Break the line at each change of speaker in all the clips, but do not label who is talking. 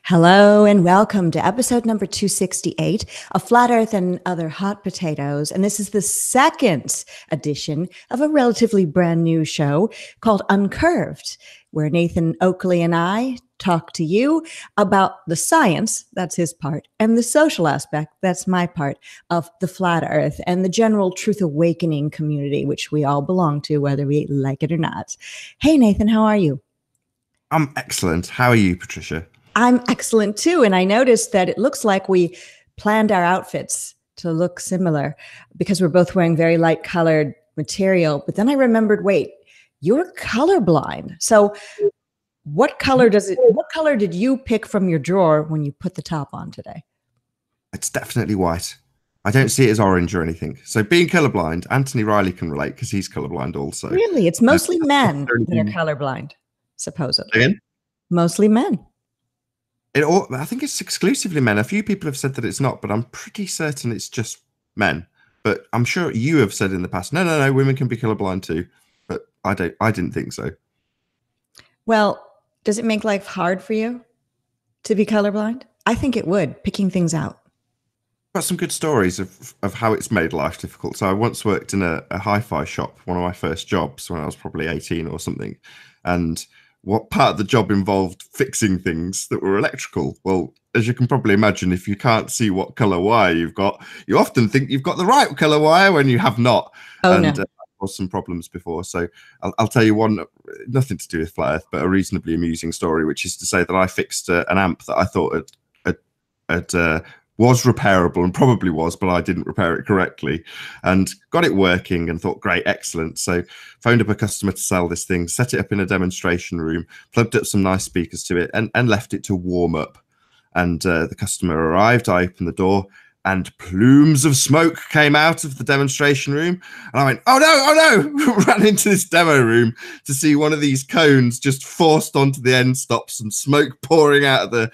Hello and welcome to episode number 268 of Flat Earth and Other Hot Potatoes. And this is the second edition of a relatively brand new show called Uncurved, where Nathan Oakley and I talk to you about the science, that's his part, and the social aspect, that's my part, of the flat earth and the general truth awakening community, which we all belong to, whether we like it or not. Hey, Nathan, how are you?
I'm excellent. How are you, Patricia?
I'm excellent too. And I noticed that it looks like we planned our outfits to look similar because we're both wearing very light colored material. But then I remembered, wait, you're colorblind. So what color did you pick from your drawer when you put the top on today?
It's definitely white. I don't see it as orange or anything. So being colorblind, Anthony Riley can relate because he's colorblind also.
Really? It's mostly men that are colorblind, supposedly.
Again?
Mostly men.
I think it's exclusively men. A few people have said that it's not, but I'm pretty certain it's just men. But I'm sure you have said in the past, no, women can be colorblind too. But I didn't think so.
Well, does it make life hard for you to be colorblind? I think it would, picking things out.
I've got some good stories of how it's made life difficult. So I once worked in a hi-fi shop, one of my first jobs when I was probably 18 or something. And what part of the job involved fixing things that were electrical? Well, as you can probably imagine, if you can't see what color wire you've got, you often think you've got the right color wire when you have not.
Oh,
and
no.
I've caused some problems before. So I'll tell you one, nothing to do with flat earth, but a reasonably amusing story, which is to say that I fixed an amp that I thought was repairable and probably was, but I didn't repair it correctly and got it working and thought, great, excellent. So phoned up a customer to sell this thing, set it up in a demonstration room, plugged up some nice speakers to it and left it to warm up. And the customer arrived, I opened the door and plumes of smoke came out of the demonstration room. And I went, oh no, ran into this demo room to see one of these cones just forced onto the end stops and smoke pouring out of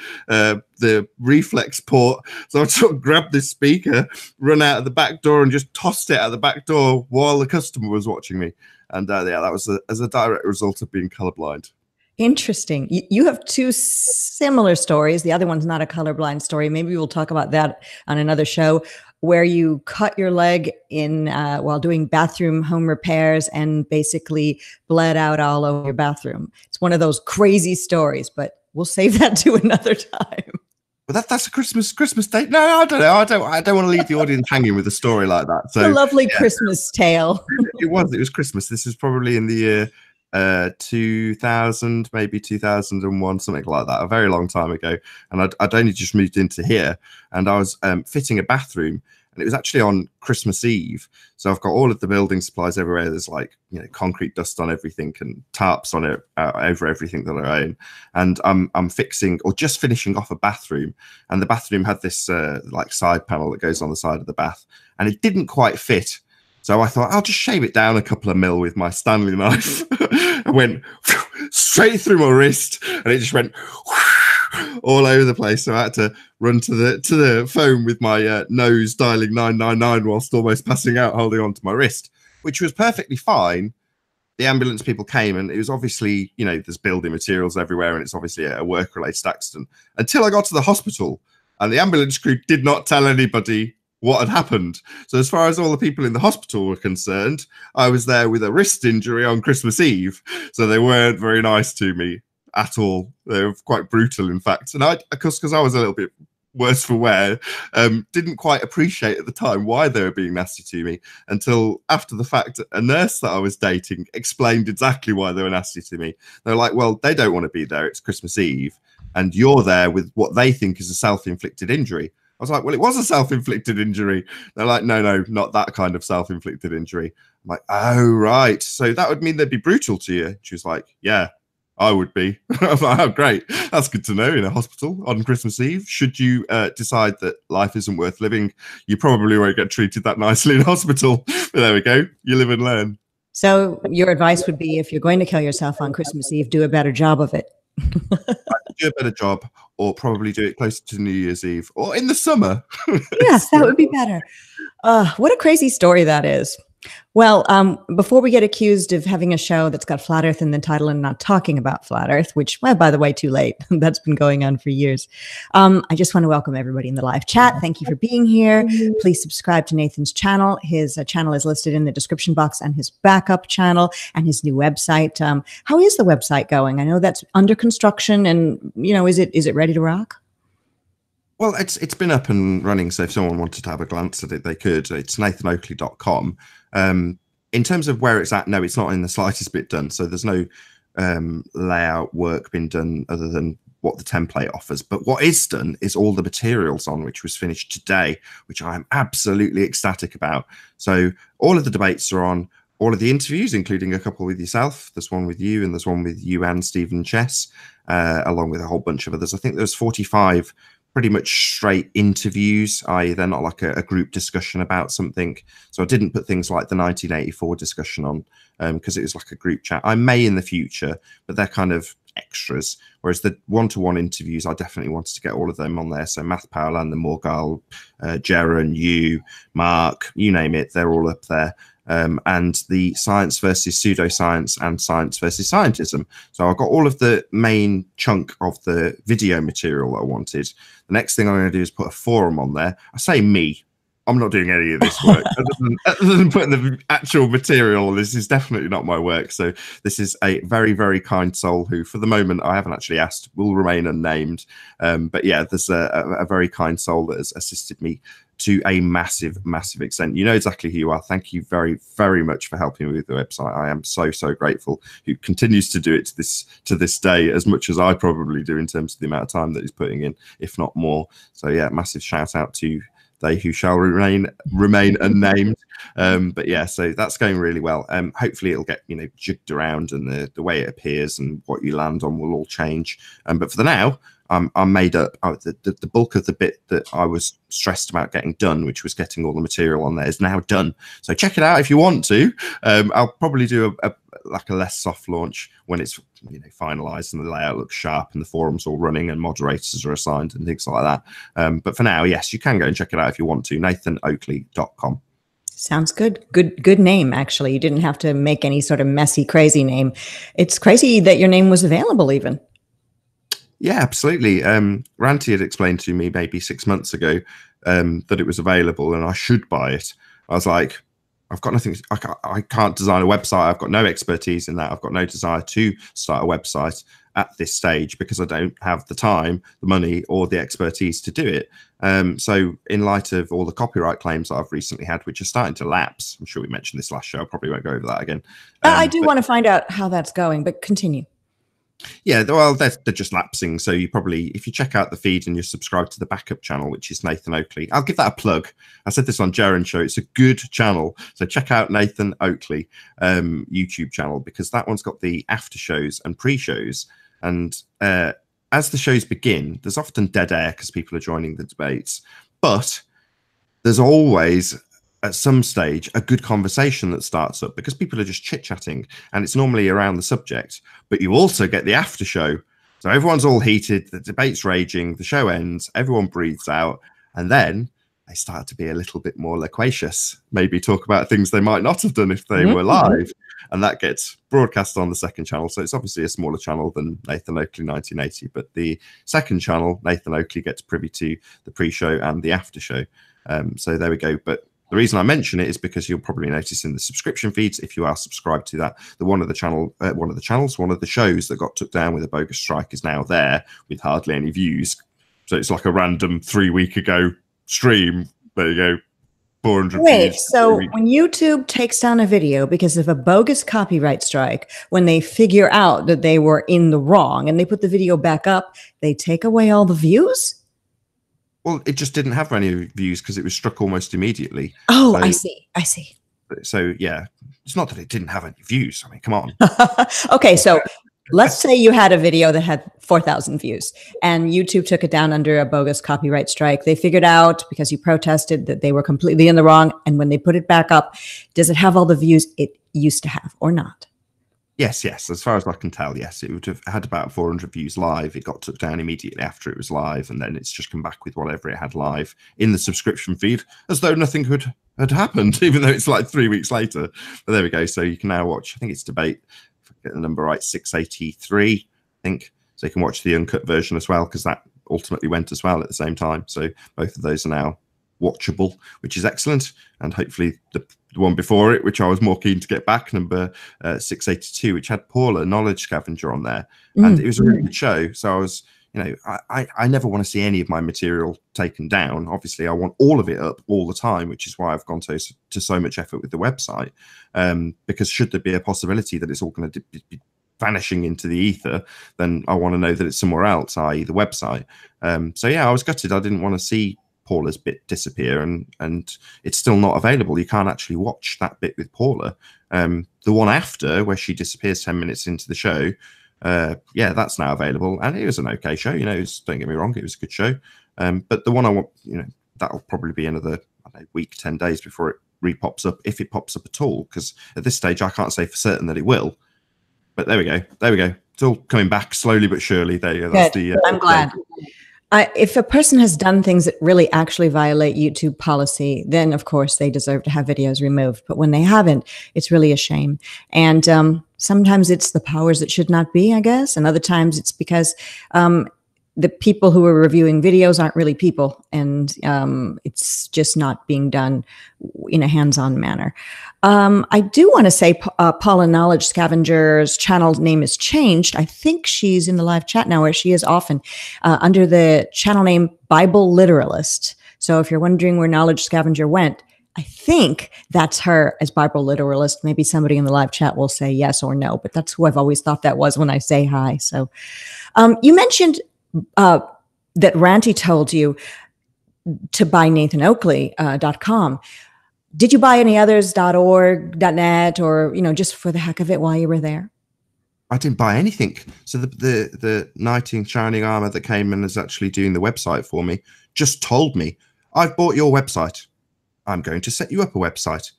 the reflex port. So I sort of grabbed this speaker, run out of the back door and just tossed it out the back door while the customer was watching me. And yeah, that was as a direct result of being colorblind.
Interesting. You have two similar stories. The other one's not a colorblind story. Maybe we'll talk about that on another show, where you cut your leg in while doing bathroom home repairs and basically bled out all over your bathroom. It's one of those crazy stories, but we'll save that to another time.
But that's a Christmas date. No, I don't know. I don't want to leave the audience hanging with a story like that. So
a lovely Christmas tale.
It was Christmas. This was probably in the year 2000, maybe 2001, something like that, a very long time ago. And I'd only just moved into here and I was fitting a bathroom, and it was actually on Christmas Eve. So I've got all of the building supplies everywhere. There's like, concrete dust on everything and tarps on it over everything that I own. And I'm fixing or just finishing off a bathroom, and the bathroom had this like side panel that goes on the side of the bath, and it didn't quite fit. So I thought, I'll just shave it down a couple of mil with my Stanley knife. I went straight through my wrist, and it just went all over the place. So I had to run to the phone with my nose dialing 999 whilst almost passing out, holding on to my wrist, which was perfectly fine. The ambulance people came, and it was obviously, there's building materials everywhere, and it's obviously a work-related accident, until I got to the hospital, and the ambulance crew did not tell anybody what had happened. So as far as all the people in the hospital were concerned, I was there with a wrist injury on Christmas Eve. So they weren't very nice to me at all. They were quite brutal, in fact. And I, of course, because I was a little bit worse for wear, didn't quite appreciate at the time why they were being nasty to me, until after the fact, a nurse that I was dating explained exactly why they were nasty to me. They're like, well, they don't want to be there. It's Christmas Eve, and you're there with what they think is a self-inflicted injury. I was like, well, it was a self-inflicted injury. They're like, no, not that kind of self-inflicted injury. I'm like, oh, right. So that would mean they'd be brutal to you. She was like, yeah, I would be. I'm like, oh, great. That's good to know in a hospital on Christmas Eve. Should you decide that life isn't worth living, you probably won't get treated that nicely in hospital. But there we go. You live and learn.
So your advice would be, if you're going to kill yourself on Christmas Eve, do a better job of it.
Do a better job, or probably do it closer to New Year's Eve or in the summer.
Yes, that would be better. What a crazy story that is. Well, before we get accused of having a show that's got Flat Earth in the title and not talking about Flat Earth, which, well, by the way, too late. That's been going on for years. I just want to welcome everybody in the live chat. Thank you for being here. Please subscribe to Nathan's channel. His channel is listed in the description box, and his backup channel and his new website. How is the website going? I know that's under construction, and is it ready to rock?
Well, it's been up and running, so if someone wanted to have a glance at it, they could. It's nathanoakley.com. In terms of where it's at, no, it's not in the slightest bit done. So there's no layout work been done other than what the template offers. But what is done is all the materials on, which was finished today, which I am absolutely ecstatic about. So all of the debates are on, all of the interviews, including a couple with yourself. There's one with you, and there's one with you and Stephen Chess, along with a whole bunch of others. I think there's 45 pretty much straight interviews, i.e. they're not like a group discussion about something. So I didn't put things like the 1984 discussion on because it was like a group chat. I may in the future, but they're kind of extras. Whereas the one-to-one interviews, I definitely wanted to get all of them on there. So Matt Powell and the Morgal, Jaron, you, Mark, you name it, they're all up there. And the science versus pseudoscience and science versus scientism. So I got all of the main chunk of the video material that I wanted. The next thing I'm going to do is put a forum on there. I say me. I'm not doing any of this work other than putting the actual material. This is definitely not my work. So this is a very, very kind soul who, for the moment, I haven't actually asked, will remain unnamed. But yeah, there's a very kind soul that has assisted me to a massive, massive extent. You know exactly who you are. Thank you very, very much for helping me with the website. I am so, so grateful. Who continues to do it to this day, as much as I probably do in terms of the amount of time that he's putting in, if not more. So yeah, massive shout out to they who shall remain unnamed. But yeah, so that's going really well. Hopefully it'll get jigged around, and the way it appears and what you land on will all change. But for the now, I'm made up. The bulk of the bit that I was stressed about getting done, which was getting all the material on there, is now done. So check it out if you want to. I'll probably do a less soft launch when it's finalized and the layout looks sharp and the forum's all running and moderators are assigned and things like that. But for now, yes, you can go and check it out if you want to. nathanoakley.com.
Sounds good. Good name, actually. You didn't have to make any sort of messy, crazy name. It's crazy that your name was available even.
Yeah, absolutely. Ranty had explained to me maybe 6 months ago that it was available and I should buy it. I was like, I've got nothing. I can't design a website. I've got no expertise in that. I've got no desire to start a website at this stage because I don't have the time, the money, or the expertise to do it. So in light of all the copyright claims that I've recently had, which are starting to lapse, I'm sure we mentioned this last show. I probably won't go over that again.
I do want to find out how that's going, but continue.
Yeah, well, they're just lapsing. So you probably, if you check out the feed and you subscribe to the backup channel, which is Nathan Oakley, I'll give that a plug. I said this on Jaron's show. It's a good channel. So check out Nathan Oakley YouTube channel, because that one's got the after shows and pre-shows. And as the shows begin, there's often dead air because people are joining the debates. But there's always, at some stage, a good conversation that starts up because people are just chit-chatting and it's normally around the subject. But you also get the after show. So everyone's all heated, the debate's raging, the show ends, everyone breathes out, and then they start to be a little bit more loquacious, maybe talk about things they might not have done if they were live. And that gets broadcast on the second channel. So it's obviously a smaller channel than Nathan Oakley 1980, but the second channel, Nathan Oakley, gets privy to the pre-show and the after show. So there we go. But the reason I mention it is because you'll probably notice in the subscription feeds, if you are subscribed to that, one of the shows that got took down with a bogus strike is now there with hardly any views. So it's like a random 3 week ago stream. There you go. 400
Wait,
views.
so when YouTube takes down a video because of a bogus copyright strike, when they figure out that they were in the wrong and they put the video back up, they take away all the views?
Well, it just didn't have any views because it was struck almost immediately.
Oh, so, I see.
So, yeah, it's not that it didn't have any views. I mean, come on.
Okay, so let's say you had a video that had 4,000 views and YouTube took it down under a bogus copyright strike. They figured out, because you protested, that they were completely in the wrong. And when they put it back up, does it have all the views it used to have or not?
Yes, yes. As far as I can tell, yes. It would have had about 400 views live. It got took down immediately after it was live, and then it's just come back with whatever it had live in the subscription feed, as though nothing had happened, even though it's like 3 weeks later. But there we go. So you can now watch, I think it's debate, if I get the number right, 683, I think. So you can watch the uncut version as well, because that ultimately went as well at the same time. So both of those are now watchable, which is excellent. And hopefully the one before it, which I was more keen to get back, number 682, which had Paula, Knowledge Scavenger, on there. And it was a really good show. So I was, you know, I never want to see any of my material taken down. Obviously, I want all of it up all the time, which is why I've gone to so much effort with the website. Because should there be a possibility that it's all going to be vanishing into the ether, then I want to know that it's somewhere else, i.e. the website. So yeah, I was gutted. I didn't want to see Paula's bit disappear, and it's still not available. You can't actually watch that bit with Paula. The one after, where she disappears 10 minutes into the show, yeah, that's now available, and it was an okay show. You know, don't get me wrong, it was a good show. But the one I want, you know, that'll probably be another, I don't know, week, 10 days before it re-pops up, if it pops up at all, because at this stage I can't say for certain that it will. But there we go. There we go. It's all coming back slowly but surely. There you go. That's
I'm glad. If a person has done things that really actually violate YouTube policy, then of course they deserve to have videos removed. But when they haven't, it's really a shame. And sometimes it's the powers that should not be, I guess. And other times it's because the people who are reviewing videos aren't really people. And it's just not being done in a hands-on manner. I do want to say Paula Knowledge Scavenger's channel name is changed. I think she's in the live chat now, where she is often, under the channel name Bible Literalist. So if you're wondering where Knowledge Scavenger went, I think that's her as Bible Literalist. Maybe somebody in the live chat will say yes or no, but that's who I've always thought that was when I say hi. So you mentioned that Ranty told you to buy NathanOakley.com. Did you buy any others, .org, .net, or, you know, just for the heck of it while you were there?
I didn't buy anything. So the knight in shining armor that came and is actually doing the website for me just told me, I've bought your website. I'm going to set you up a website.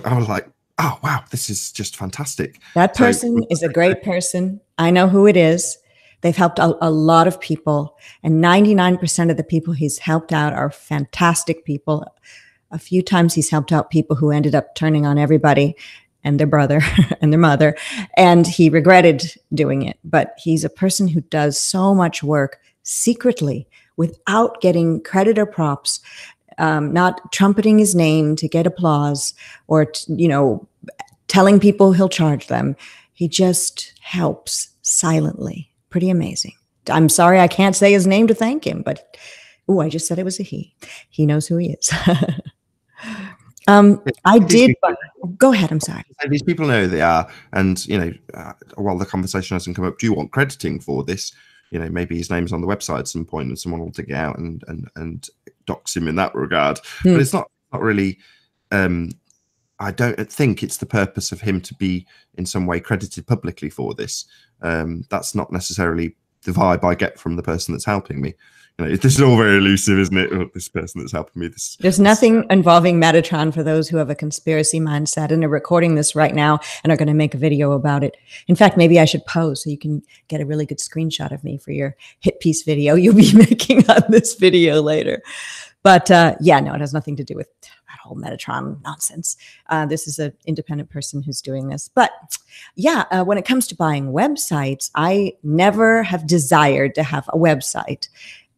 I was like, oh, wow, this is just fantastic.
That person is a great person. I know who it is. They've helped a lot of people, and 99% of the people he's helped out are fantastic people. A few times he's helped out people who ended up turning on everybody and their brother and their mother, and he regretted doing it. But he's a person who does so much work secretly without getting credit or props, not trumpeting his name to get applause or, you know, telling people he'll charge them. He just helps silently. Pretty amazing. I'm sorry I can't say his name to thank him, but I just said it was a he. He knows who he is. I did. Go ahead. I'm sorry.
These people know who they are, and you know, while the conversation hasn't come up, do you want crediting for this? You know, maybe his name's on the website at some point, and someone will dig it out and dox him in that regard. But it's not really. I don't think it's the purpose of him to be in some way credited publicly for this. That's not necessarily the vibe I get from the person that's helping me. You know, this is all very elusive, isn't it? Oh, this person that's helping me.
There's nothing involving Metatron for those who have a conspiracy mindset and are recording this right now and are going to make a video about it. In fact, maybe I should pose so you can get a really good screenshot of me for your hit piece video you'll be making on this video later. But yeah, no, it has nothing to do with that whole Metatron nonsense. This is an independent person who's doing this. But yeah, when it comes to buying websites, I never have desired to have a website.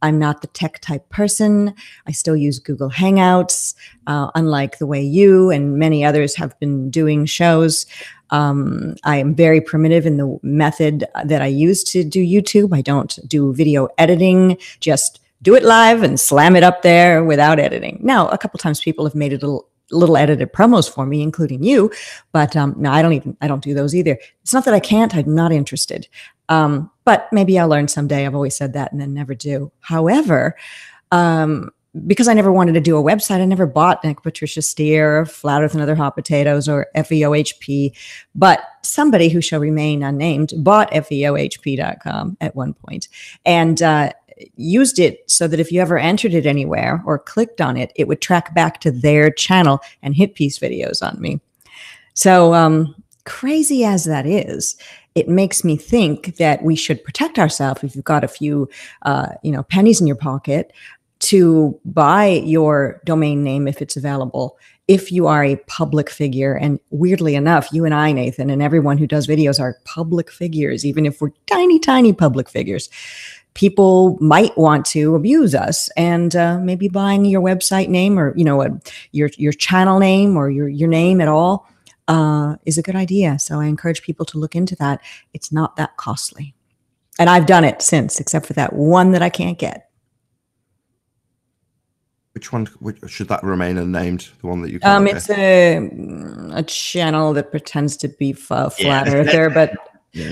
I'm not the tech type person. I still use Google Hangouts, unlike the way you and many others have been doing shows. I am very primitive in the method that I use to do YouTube. I don't do video editing, just do it live and slam it up there without editing. Now, a couple times people have made it little edited promos for me, including you, but no, I don't do those either. It's not that I can't, I'm not interested. But maybe I'll learn someday. I've always said that and then never do. However, because I never wanted to do a website, I never bought like Patricia Steere or Flat Earth and Other Hot Potatoes or FEOHP, but somebody who shall remain unnamed bought FEOHP.com at one point and used it so that if you ever entered it anywhere or clicked on it, it would track back to their channel and hit piece videos on me. So crazy as that is, it makes me think that we should protect ourselves if you've got a few, pennies in your pocket to buy your domain name if it's available. If you are a public figure, and weirdly enough, you and I, Nathan, and everyone who does videos are public figures, even if we're tiny, tiny public figures. People might want to abuse us, and maybe buying your website name or your channel name or your name at all is a good idea. So I encourage people to look into that. It's not that costly, and I've done it since, except for that one that I can't get.
Which one should that remain unnamed? The one that you can't
it's a channel that pretends to be flat earther, but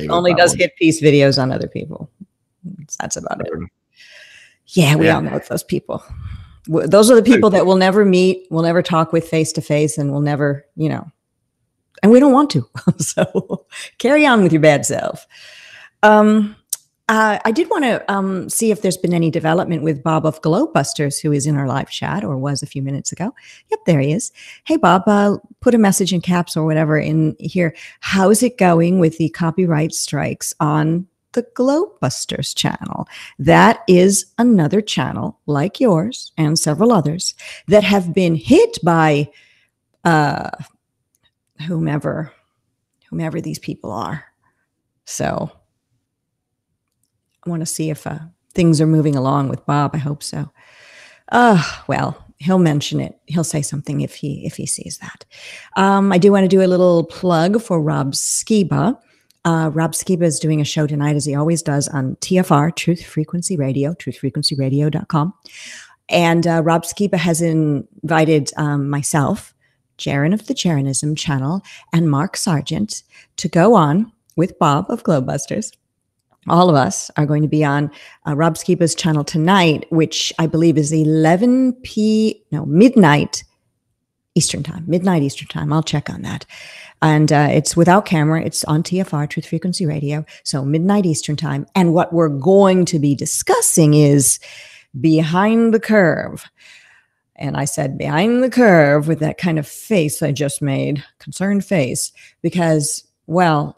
only does hit piece videos on other people. That's about it. Yeah, we all know those people. Those are the people that we'll never meet, we'll never talk with face to face, and we'll never, and we don't want to. So carry on with your bad self. I did want to see if there's been any development with Bob of Globebusters, who is in our live chat, or was a few minutes ago. Yep, there he is. Hey, Bob, put a message in caps or whatever in here. How's it going with the copyright strikes on the Globebusters channel? That is another channel like yours and several others that have been hit by whomever these people are. So I want to see if things are moving along with Bob. I hope so. Well, he'll mention it. He'll say something if he sees that. I do want to do a little plug for Rob Skiba. Rob Skiba is doing a show tonight, as he always does, on TFR, Truth Frequency Radio, truthfrequencyradio.com. And Rob Skiba has invited myself, Jaren of the Jarenism channel, and Mark Sargent to go on with Bob of Globebusters. All of us are going to be on Rob Skiba's channel tonight, which I believe is midnight Eastern time. Midnight Eastern time. I'll check on that. And it's without camera. It's on TFR, Truth Frequency Radio. So midnight Eastern time. And what we're going to be discussing is behind the curve. And I said behind the curve with that kind of face I just made, concerned face, because, well,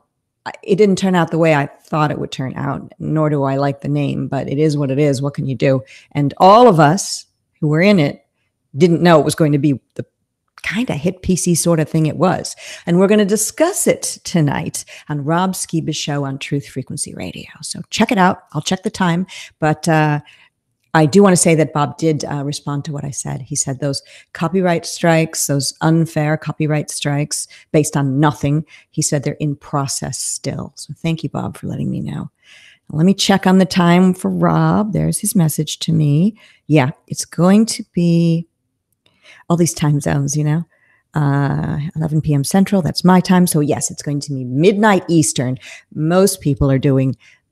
it didn't turn out the way I thought it would turn out, nor do I like the name, but it is what it is. What can you do? And all of us who were in it didn't know it was going to be the kind of hit PC sort of thing it was. And we're going to discuss it tonight on Rob Skiba's show on Truth Frequency Radio. So check it out. I'll check the time. But I do want to say that Bob did respond to what I said. He said those copyright strikes, those unfair copyright strikes based on nothing, he said they're in process still. So thank you, Bob, for letting me know. Let me check on the time for Rob. There's his message to me. Yeah, it's going to be all these time zones, 11 p.m. Central. That's my time. So yes, it's going to be midnight Eastern. Most people are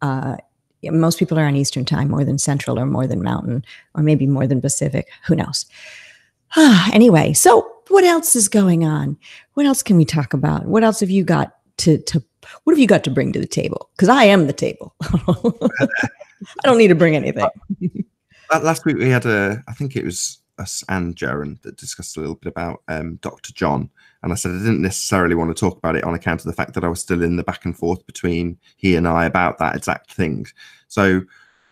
on Eastern time, more than Central or more than Mountain, or maybe more than Pacific. Who knows? Anyway, so what else is going on? What else can we talk about? What else have you got what have you got to bring to the table? Because I am the table. I don't need to bring anything.
Last week we had I think it was us and Jaren that discussed a little bit about Dr. John. And I said I didn't necessarily want to talk about it on account of the fact that I was still in the back and forth between he and I about that exact thing. So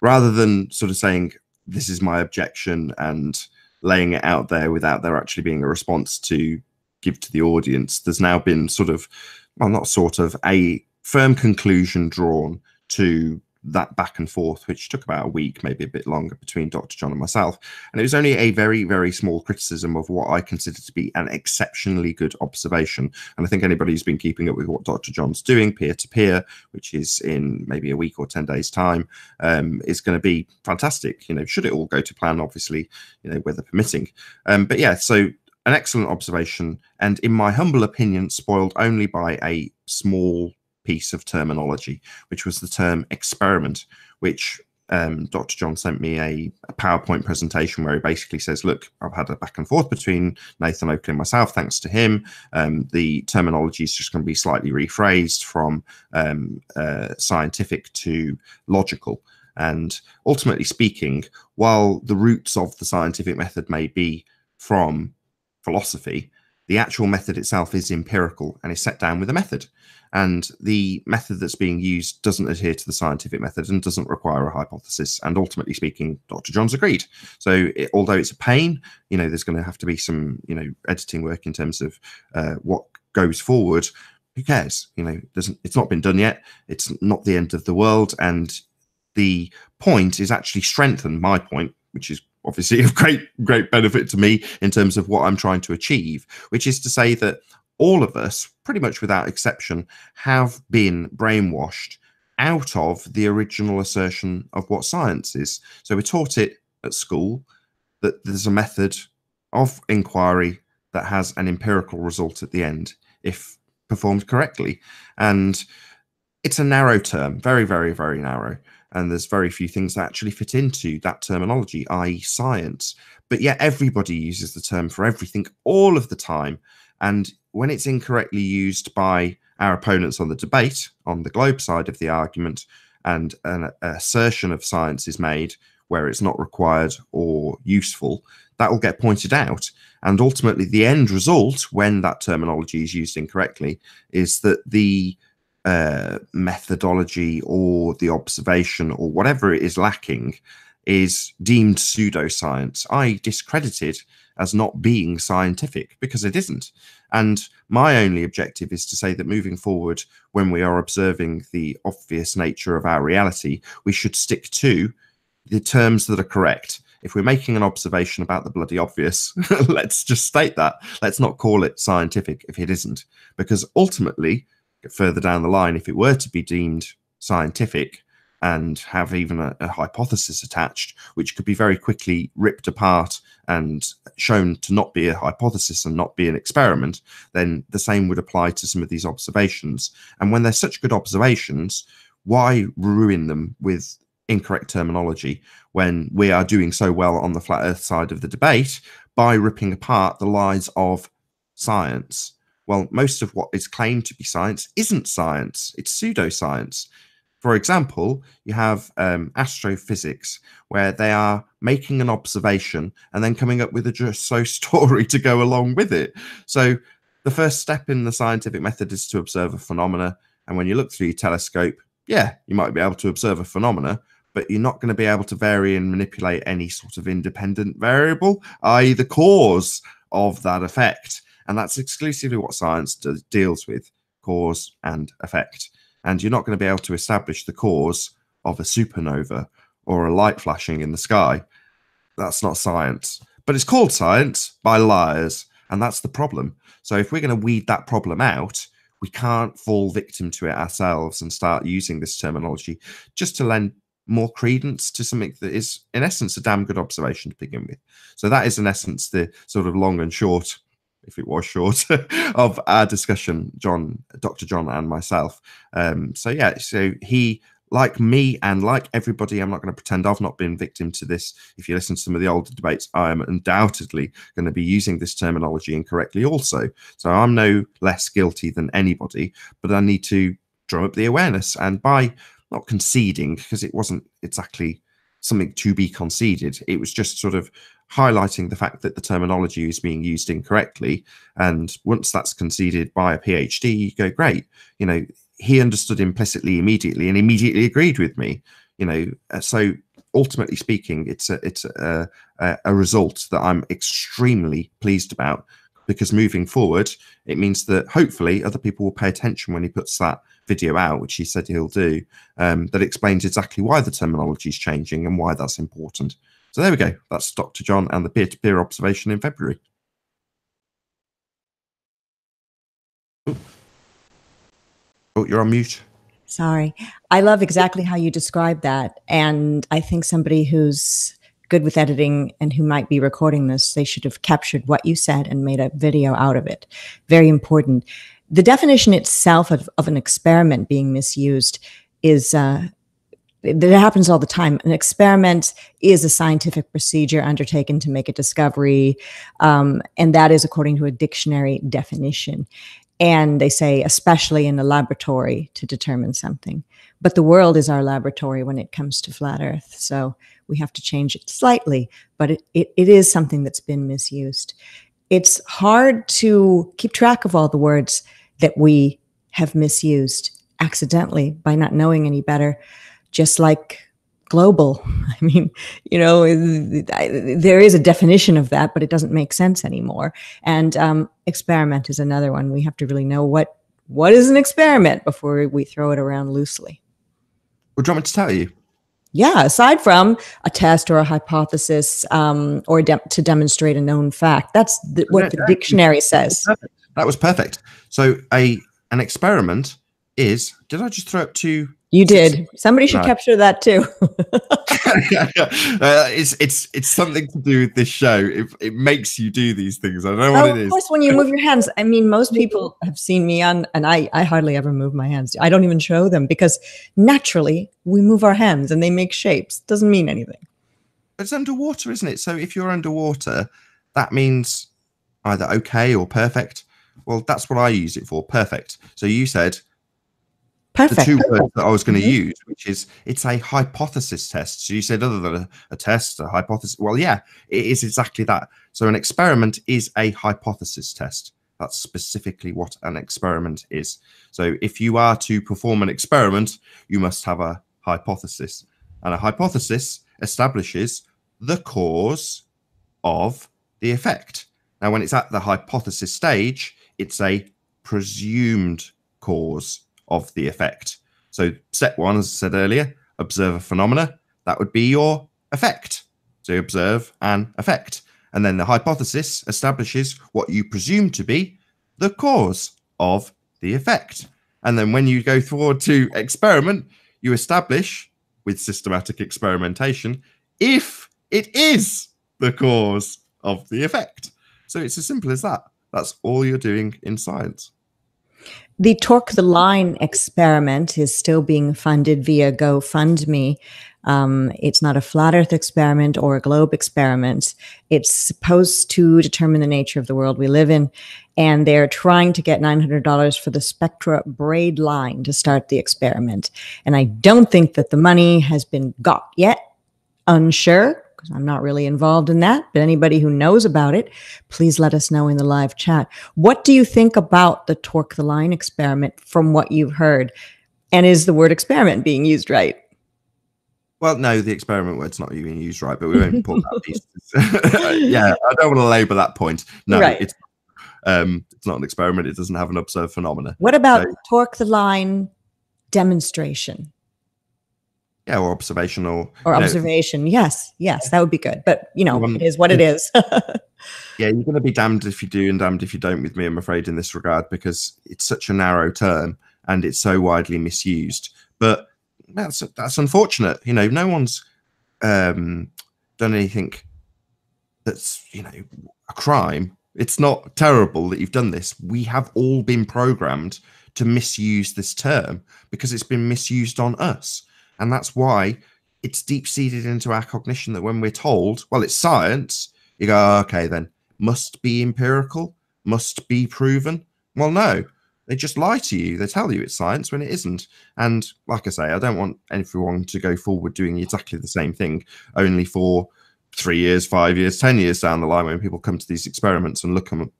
rather than sort of saying, this is my objection and laying it out there without there actually being a response to give to the audience, there's now been a firm conclusion drawn to that back and forth, which took about a week, maybe a bit longer, between Dr. John and myself. And it was only a very, very small criticism of what I consider to be an exceptionally good observation. And I think anybody who's been keeping up with what Dr. John's doing peer-to-peer, which is in maybe a week or 10 days time, is going to be fantastic. Should it all go to plan, obviously, weather permitting. But yeah, so an excellent observation, and in my humble opinion, spoiled only by a small piece of terminology, which was the term experiment, which Dr. John sent me a PowerPoint presentation where he basically says, look, I've had a back and forth between Nathan Oakley and myself. Thanks to him, the terminology is just going to be slightly rephrased from scientific to logical. And ultimately speaking, while the roots of the scientific method may be from philosophy, The actual method itself is empirical and is set down with a method. And the method that's being used doesn't adhere to the scientific method and doesn't require a hypothesis. And ultimately speaking, Dr. John's agreed. So although it's a pain, there's going to have to be some, editing work in terms of what goes forward. Who cares? It's not been done yet. It's not the end of the world. And the point is actually strengthened my point, which is obviously of great benefit to me in terms of what I'm trying to achieve, which is to say that all of us, pretty much without exception, have been brainwashed out of the original assertion of what science is. So we're taught it at school that there's a method of inquiry that has an empirical result at the end, if performed correctly. And it's a narrow term, very, very, very narrow. And there's very few things that actually fit into that terminology, i.e. science. But yet everybody uses the term for everything all of the time. And when it's incorrectly used by our opponents on the debate, on the globe side of the argument, and an assertion of science is made where it's not required or useful, that will get pointed out. And ultimately, the end result, when that terminology is used incorrectly, is that the methodology or the observation or whatever it is lacking is deemed pseudoscience, i.e. discredited as not being scientific, because it isn't. And my only objective is to say that moving forward, when we are observing the obvious nature of our reality, we should stick to the terms that are correct. If we're making an observation about the bloody obvious, let's just state that. Let's not call it scientific if it isn't, because ultimately, further down the line, if it were to be deemed scientific and have even a hypothesis attached, which could be very quickly ripped apart and shown to not be a hypothesis and not be an experiment, then the same would apply to some of these observations. And when they're such good observations, why ruin them with incorrect terminology when we are doing so well on the flat earth side of the debate by ripping apart the lies of science? Well, most of what is claimed to be science isn't science. It's pseudoscience. For example, you have astrophysics, where they are making an observation and then coming up with a just-so story to go along with it. So the first step in the scientific method is to observe a phenomena. And when you look through your telescope, yeah, you might be able to observe a phenomena, but you're not going to be able to vary and manipulate any sort of independent variable, i.e. the cause of that effect. And that's exclusively what science deals with, cause and effect. And you're not going to be able to establish the cause of a supernova or a light flashing in the sky. That's not science. But it's called science by liars, and that's the problem. So if we're going to weed that problem out, we can't fall victim to it ourselves and start using this terminology just to lend more credence to something that is, in essence, a damn good observation to begin with. So that is, in essence, the sort of long and short, if it was short, of our discussion, Dr. John and myself. So yeah, so he, like me and like everybody, I'm not going to pretend I've not been victim to this. If you listen to some of the older debates, I am undoubtedly going to be using this terminology incorrectly also. So I'm no less guilty than anybody, but I need to drum up the awareness. And by not conceding, because it wasn't exactly something to be conceded, it was just sort of highlighting the fact that the terminology is being used incorrectly. And once that's conceded by a PhD, you go, great, he understood implicitly immediately and immediately agreed with me, so ultimately speaking, it's a result that I'm extremely pleased about, because moving forward, it means that hopefully other people will pay attention when he puts that video out, which he said he'll do, that explains exactly why the terminology is changing and why that's important. So there we go. That's Dr. John and the peer-to-peer observation in February. Oh, you're on mute.
Sorry. I love exactly how you described that. And I think somebody who's good with editing and who might be recording this, they should have captured what you said and made a video out of it. Very important. The definition itself of an experiment being misused is that happens all the time. An experiment is a scientific procedure undertaken to make a discovery, and that is according to a dictionary definition. And they say, especially in a laboratory, to determine something. But the world is our laboratory when it comes to flat Earth. So we have to change it slightly, but it is something that's been misused. it's hard to keep track of all the words that we have misused accidentally by not knowing any better, just like global. I mean, you know, there is a definition of that, but it doesn't make sense anymore. And experiment is another one. We have to really know what is an experiment before we throw it around loosely.
Would you want me to tell you?
Yeah, aside from a test or a hypothesis, or to demonstrate a known fact. That's what the dictionary says.
That was perfect. So an experiment is, did I just throw up two?
You did. Somebody should capture that too.
It's something to do with this show. It makes you do these things. I don't know what it is.
Of course, when you move your hands. I mean, most people have seen me on, and I hardly ever move my hands. I don't even show them because naturally we move our hands and they make shapes. Doesn't mean anything.
It's underwater, isn't it? So if you're underwater, that means either okay or perfect. Well, that's what I use it for. Perfect. So you said
perfect.
The two words that I was going to use, which is it's a hypothesis test. So you said other than a test, a hypothesis. Well, yeah, it is exactly that. So an experiment is a hypothesis test. That's specifically what an experiment is. So if you are to perform an experiment, you must have a hypothesis. And a hypothesis establishes the cause of the effect. Now, when it's at the hypothesis stage, it's a presumed cause of the effect. So step one, as I said earlier, observe a phenomena. That would be your effect. So you observe an effect. And then the hypothesis establishes what you presume to be the cause of the effect. And then when you go forward to experiment, you establish with systematic experimentation if it is the cause of the effect. So it's as simple as that. That's all you're doing in science.
The Torque the Line experiment is still being funded via GoFundMe. It's not a flat Earth experiment or a globe experiment. It's supposed to determine the nature of the world we live in. And they're trying to get $900 for the Spectra braid line to start the experiment. And I don't think that the money has been got yet. Unsure, because I'm not really involved in that. But anybody who knows about it, please let us know in the live chat. What do you think about the Torque the Line experiment from what you've heard? And is the word experiment being used right?
Well, no, the experiment word's not being used right, but we won't pull that piece. Yeah, I don't want to labour that point. No, right. It's not an experiment. It doesn't have an observed phenomena.
What about Torque the Line demonstration?
Yeah, or observational.
Or observation. Yes, that would be good. But, you know, it is what it is.
Yeah, you're going to be damned if you do and damned if you don't with me, I'm afraid, in this regard, because it's such a narrow term and it's so widely misused. But that's unfortunate. You know, no one's done anything that's, you know, a crime. It's not terrible that you've done this. We have all been programmed to misuse this term because it's been misused on us. And that's why it's deep-seated into our cognition that when we're told, well, it's science, you go, oh, okay, then must be empirical, must be proven. Well, no, they just lie to you. They tell you it's science when it isn't. And like I say, I don't want everyone to go forward doing exactly the same thing, only for 3 years, 5 years, 10 years down the line when people come to these experiments and look them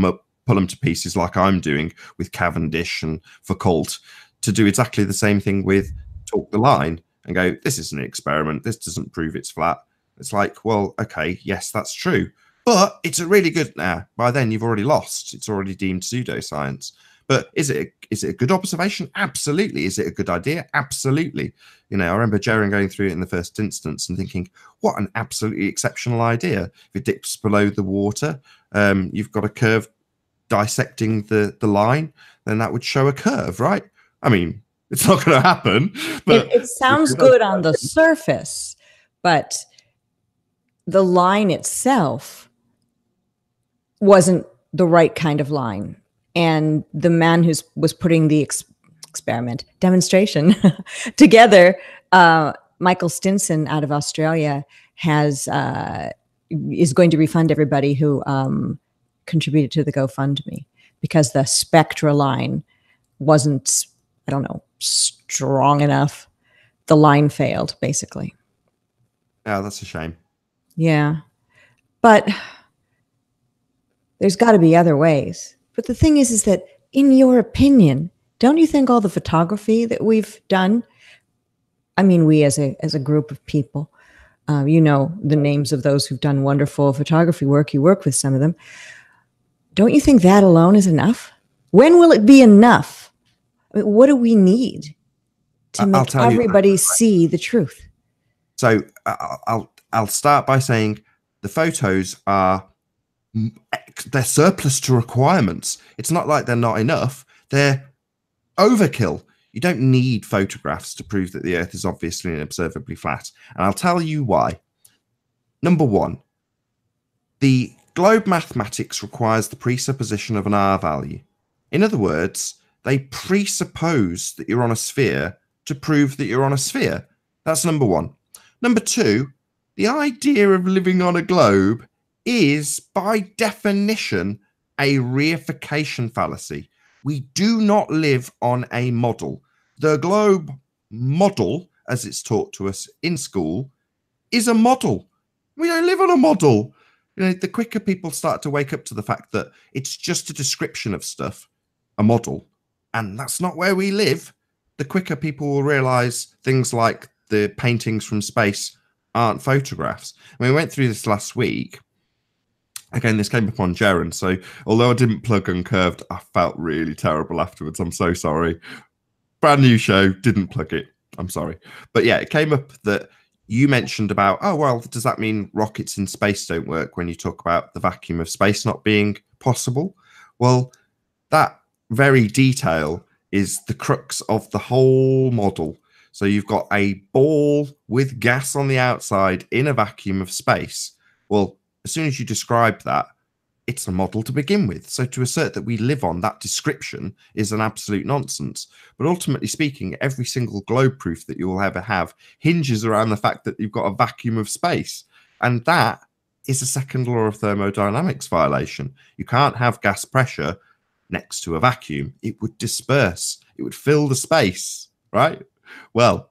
up, pull them to pieces like I'm doing with Cavendish and Foucault, to do exactly the same thing with Torque the Line and go, this is an experiment. This doesn't prove it's flat. It's like, well, okay, yes, that's true. But it's a really good, by then you've already lost. It's already deemed pseudoscience. But is it a good observation? Absolutely. Is it a good idea? Absolutely. You know, I remember Jaren going through it in the first instance and thinking, what an absolutely exceptional idea. If it dips below the water, you've got a curve dissecting the line, then that would show a curve, right? I mean, it's not going to happen. But
it sounds good on the surface, but the line itself wasn't the right kind of line. And the man who was putting the demonstration together, Michael Stinson out of Australia, is going to refund everybody who contributed to the GoFundMe because the Spectra line wasn't, I don't know, strong enough. The line failed, basically.
Yeah, that's a shame.
Yeah. But There's got to be other ways. But the thing is that in your opinion, don't you think all the photography that we've done, I mean, we as a group of people, you know the names of those who've done wonderful photography work. You work with some of them. Don't you think that alone is enough? When will it be enough? I mean, what do we need to make everybody see the truth?
So I'll start by saying the photos they're surplus to requirements. It's not like they're not enough. They're overkill. You don't need photographs to prove that the Earth is obviously and observably flat. And I'll tell you why. Number one, the globe mathematics requires the presupposition of an R value. In other words, they presuppose that you're on a sphere to prove that you're on a sphere. That's number one. Number two, the idea of living on a globe is, by definition, a reification fallacy. We do not live on a model. The globe model, as it's taught to us in school, is a model. We don't live on a model. You know, the quicker people start to wake up to the fact that it's just a description of stuff, a model, and that's not where we live, the quicker people will realize things like the paintings from space aren't photographs. I mean, we went through this last week. Again, this came up on Jaren, so although I didn't plug Uncurved, I felt really terrible afterwards. I'm so sorry. Brand new show, didn't plug it. I'm sorry. But yeah, it came up that you mentioned about, oh, well, does that mean rockets in space don't work when you talk about the vacuum of space not being possible? Well, that very detail is the crux of the whole model. So you've got a ball with gas on the outside in a vacuum of space. Well, as soon as you describe that, it's a model to begin with. So to assert that we live on that description is an absolute nonsense. But ultimately speaking, every single globe proof that you will ever have hinges around the fact that you've got a vacuum of space. And that is a second law of thermodynamics violation. You can't have gas pressure next to a vacuum. It would disperse. It would fill the space, right? Well,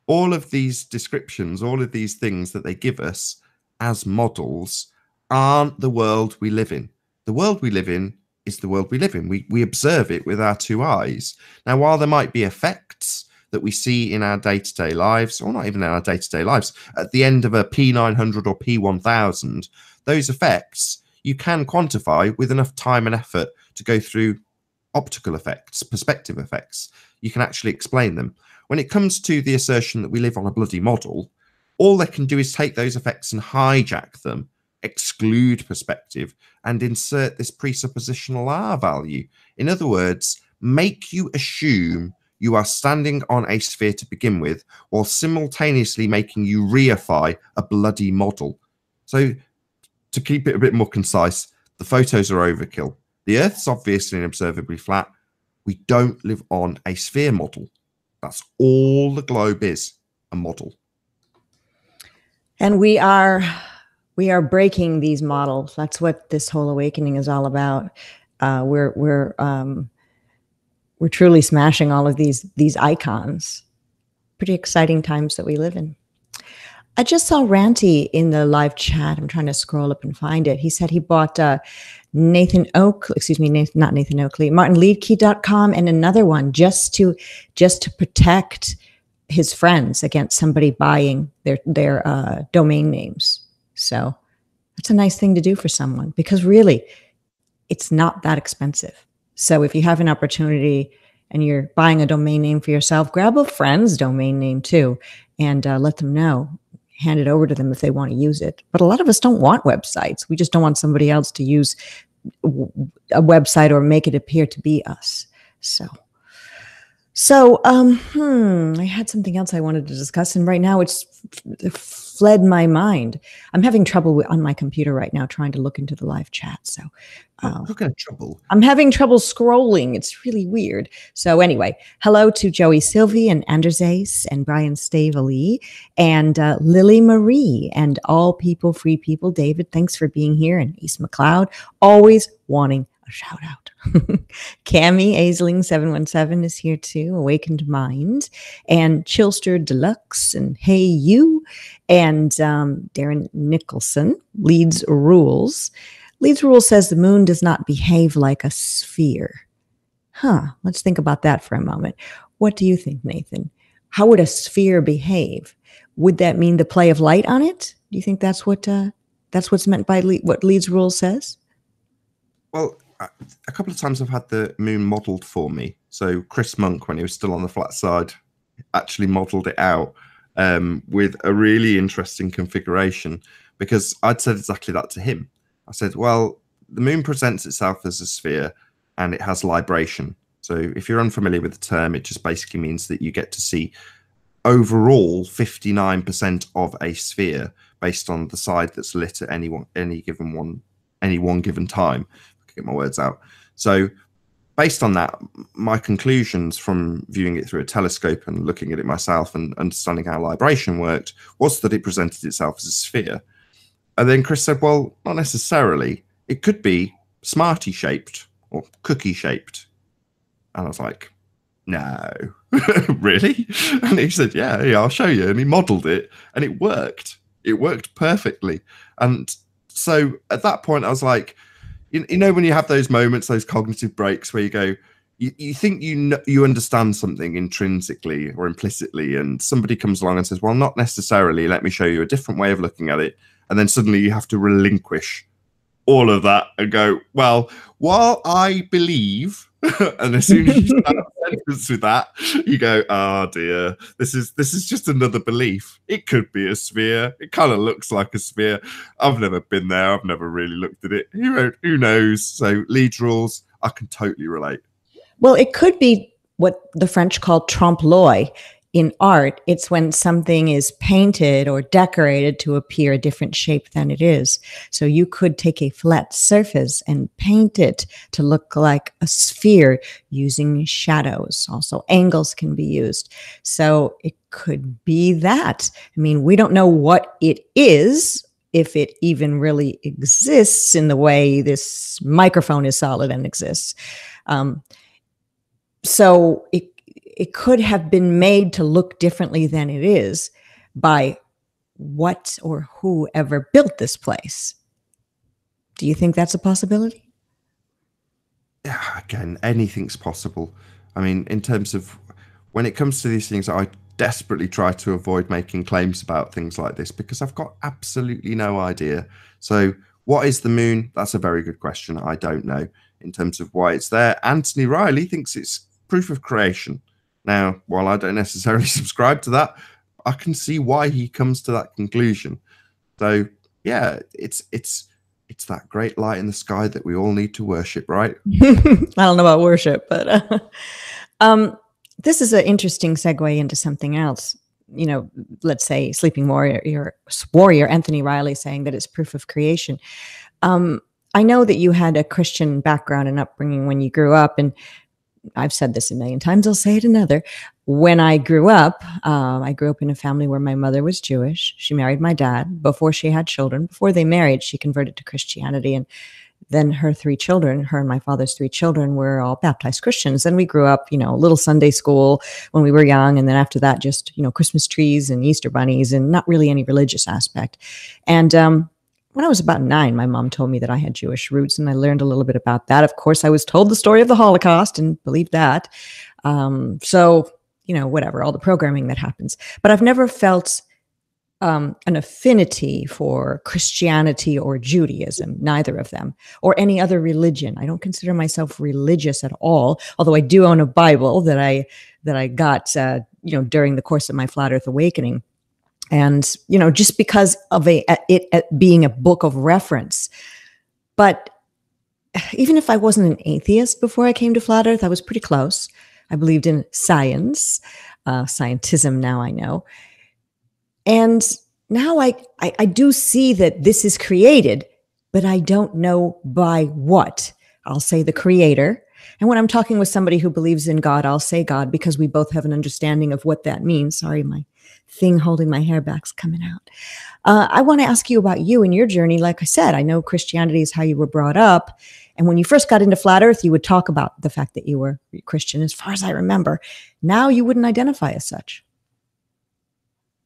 all of these descriptions, all of these things that they give us as models aren't the world we live in. The world we live in is the world we live in. We observe it with our two eyes. Now, while there might be effects that we see in our day-to-day lives, or not even in our day-to-day lives, at the end of a P900 or P1000, those effects you can quantify with enough time and effort to go through optical effects, perspective effects. You can actually explain them. When it comes to the assertion that we live on a bloody model, all they can do is take those effects and hijack them, exclude perspective, and insert this presuppositional R value. In other words, make you assume you are standing on a sphere to begin with, while simultaneously making you reify a bloody model. So to keep it a bit more concise, the photos are overkill. The Earth's obviously and observably flat. We don't live on a sphere model. That's all the globe is, a model.
And we are breaking these models. That's what this whole awakening is all about. We're truly smashing all of these icons. Pretty exciting times that we live in. I just saw Ranty in the live chat. I'm trying to scroll up and find it. He said he bought Nathan Oakley, not Nathan Oakley, martinleedkey.com, and another one just to protect his friends against somebody buying their domain names. So that's a nice thing to do for someone, because really it's not that expensive. So if you have an opportunity and you're buying a domain name for yourself, grab a friend's domain name too, and let them know. Hand it over to them if they want to use it. But a lot of us don't want websites. We just don't want somebody else to use a website or make it appear to be us. So I had something else I wanted to discuss, and right now it's fled my mind. I'm having trouble on my computer right now trying to look into the live chat. So
what kind of trouble?
I'm having trouble scrolling. It's really weird. So anyway, hello to Joey Sylvie and Anders Ace and Brian Stavely and Lily Marie and All People, Free People. David, thanks for being here. And Ace McLeod, always wanting a shout out. Cami Aisling 717 is here too. Awakened Mind and Chilster Deluxe and Hey You and Darren Nicholson leads rules. Leeds rule says the moon does not behave like a sphere. Let's think about that for a moment. What do you think, Nathan? How would a sphere behave? Would that mean the play of light on it? Do you think that's what's meant by what Leeds rule says?
Well, a couple of times I've had the moon modelled for me. So Chris Monk, when he was still on the flat side, actually modelled it out with a really interesting configuration, because I'd said exactly that to him. I said, well, the moon presents itself as a sphere and it has libration. So if you're unfamiliar with the term, it just basically means that you get to see overall 59% of a sphere based on the side that's lit at any one given time. I can get my words out. So based on that, my conclusions from viewing it through a telescope and looking at it myself and understanding how libration worked was that it presented itself as a sphere. And then Chris said, well, not necessarily. It could be Smartie shaped or cookie shaped. And I was like, no, really? And he said, yeah, I'll show you. And he modeled it and it worked. It worked perfectly. And so at that point, I was like, you know, when you have those moments, those cognitive breaks where you go, you think you understand something intrinsically or implicitly, and somebody comes along and says, well, not necessarily. Let me show you a different way of looking at it. And then suddenly you have to relinquish all of that and go, well, while I believe, and as soon as you start a sentence with that, you go, oh dear, this is just another belief. It could be a sphere. It kind of looks like a sphere. I've never been there. I've never really looked at it. Who knows? So Leeds rules, I can totally relate.
Well, it could be what the French call trompe-l'oeil. In art, it's when something is painted or decorated to appear a different shape than it is. So you could take a flat surface and paint it to look like a sphere using shadows. Also, angles can be used. So it could be that. I mean, we don't know what it is, if it even really exists in the way this microphone is solid and exists. So it could have been made to look differently than it is by what or whoever built this place. Do you think that's a possibility?
Yeah, again, anything's possible. I mean, in terms of when it comes to these things, I desperately try to avoid making claims about things like this because I've got absolutely no idea. So what is the moon? That's a very good question. I don't know. In terms of why it's there, Anthony Riley thinks it's proof of creation. Now, while I don't necessarily subscribe to that, I can see why he comes to that conclusion. So, yeah, it's that great light in the sky that we all need to worship, right?
I don't know about worship, but this is an interesting segue into something else. You know, let's say Sleeping Warrior Anthony Riley saying that it's proof of creation. I know that you had a Christian background and upbringing when you grew up, and I've said this a million times, I'll say it another. When I grew up in a family where my mother was Jewish. She married my dad before she had children. Before they married, she converted to Christianity. And then her and my father's 3 children were all baptized Christians. And we grew up, you know, little Sunday school when we were young. And then after that, just, you know, Christmas trees and Easter bunnies and not really any religious aspect. And when I was about 9, my mom told me that I had Jewish roots, and I learned a little bit about that. Of course, I was told the story of the Holocaust and believed that. So, you know, whatever, all the programming that happens. But I've never felt an affinity for Christianity or Judaism, neither of them, or any other religion. I don't consider myself religious at all, although I do own a Bible that I got, you know, during the course of my Flat Earth awakening. And, you know, just because of it being a book of reference. But even if I wasn't an atheist before I came to Flat Earth, I was pretty close. I believed in science, scientism now I know. And now I do see that this is created, but I don't know by what. I'll say the creator. And when I'm talking with somebody who believes in God, I'll say God, because we both have an understanding of what that means. Sorry, my thing holding my hair back's coming out. I want to ask you about you and your journey. Like I said, I know Christianity is how you were brought up. And when you first got into Flat Earth, you would talk about the fact that you were Christian, as far as I remember. Now you wouldn't identify as such.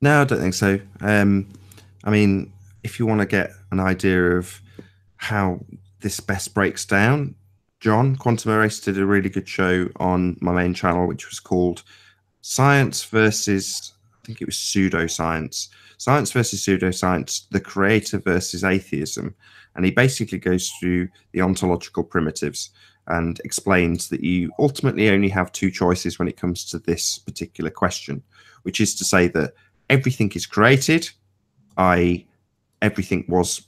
No, I don't think so. I mean, if you want to get an idea of how this best breaks down. John, Quantum Erase, did a really good show on my main channel, which was called Science versus, I think it was Pseudoscience. Science versus Pseudoscience, the creator versus atheism. And he basically goes through the ontological primitives and explains that you ultimately only have two choices when it comes to this particular question, which is to say that everything is created, i.e. everything was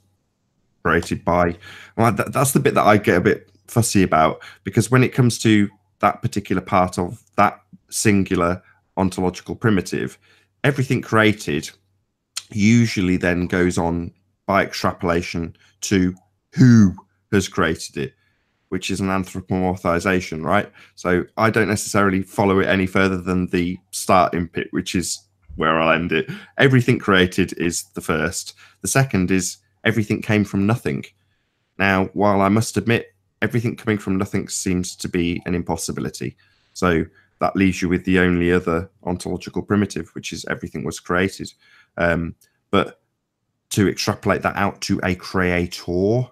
created by, well, that's the bit that I get a bit fussy about, because when it comes to that particular part of that singular ontological primitive, everything created usually then goes on by extrapolation to who has created it, which is an anthropomorphization, right? So I don't necessarily follow it any further than the starting bit, which is where I'll end it. Everything created is the first. The second is everything came from nothing. Now, while I must admit, everything coming from nothing seems to be an impossibility. So that leaves you with the only other ontological primitive, which is everything was created. But to extrapolate that out to a creator,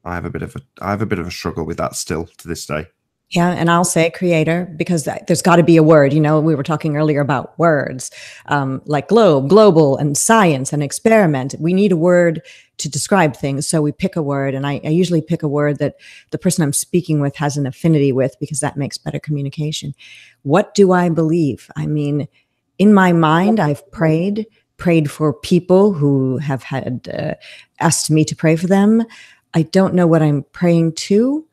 I have a bit of a struggle with that still to this day.
Yeah, and I'll say creator because there's got to be a word. You know, we were talking earlier about words, like globe, global, and science and experiment. We need a word to describe things, so we pick a word, and I usually pick a word that the person I'm speaking with has an affinity with, because that makes better communication. What do I believe? I mean, in my mind, I've prayed for people who have had asked me to pray for them. I don't know what I'm praying to.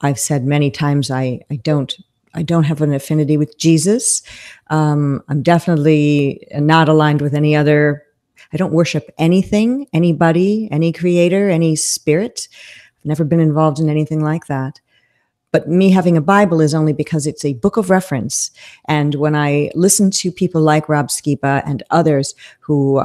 I've said many times I don't have an affinity with Jesus. I'm definitely not aligned with any other. I don't worship anything, anybody, any creator, any spirit. I've never been involved in anything like that. But me having a Bible is only because it's a book of reference. And when I listen to people like Rob Skiba and others who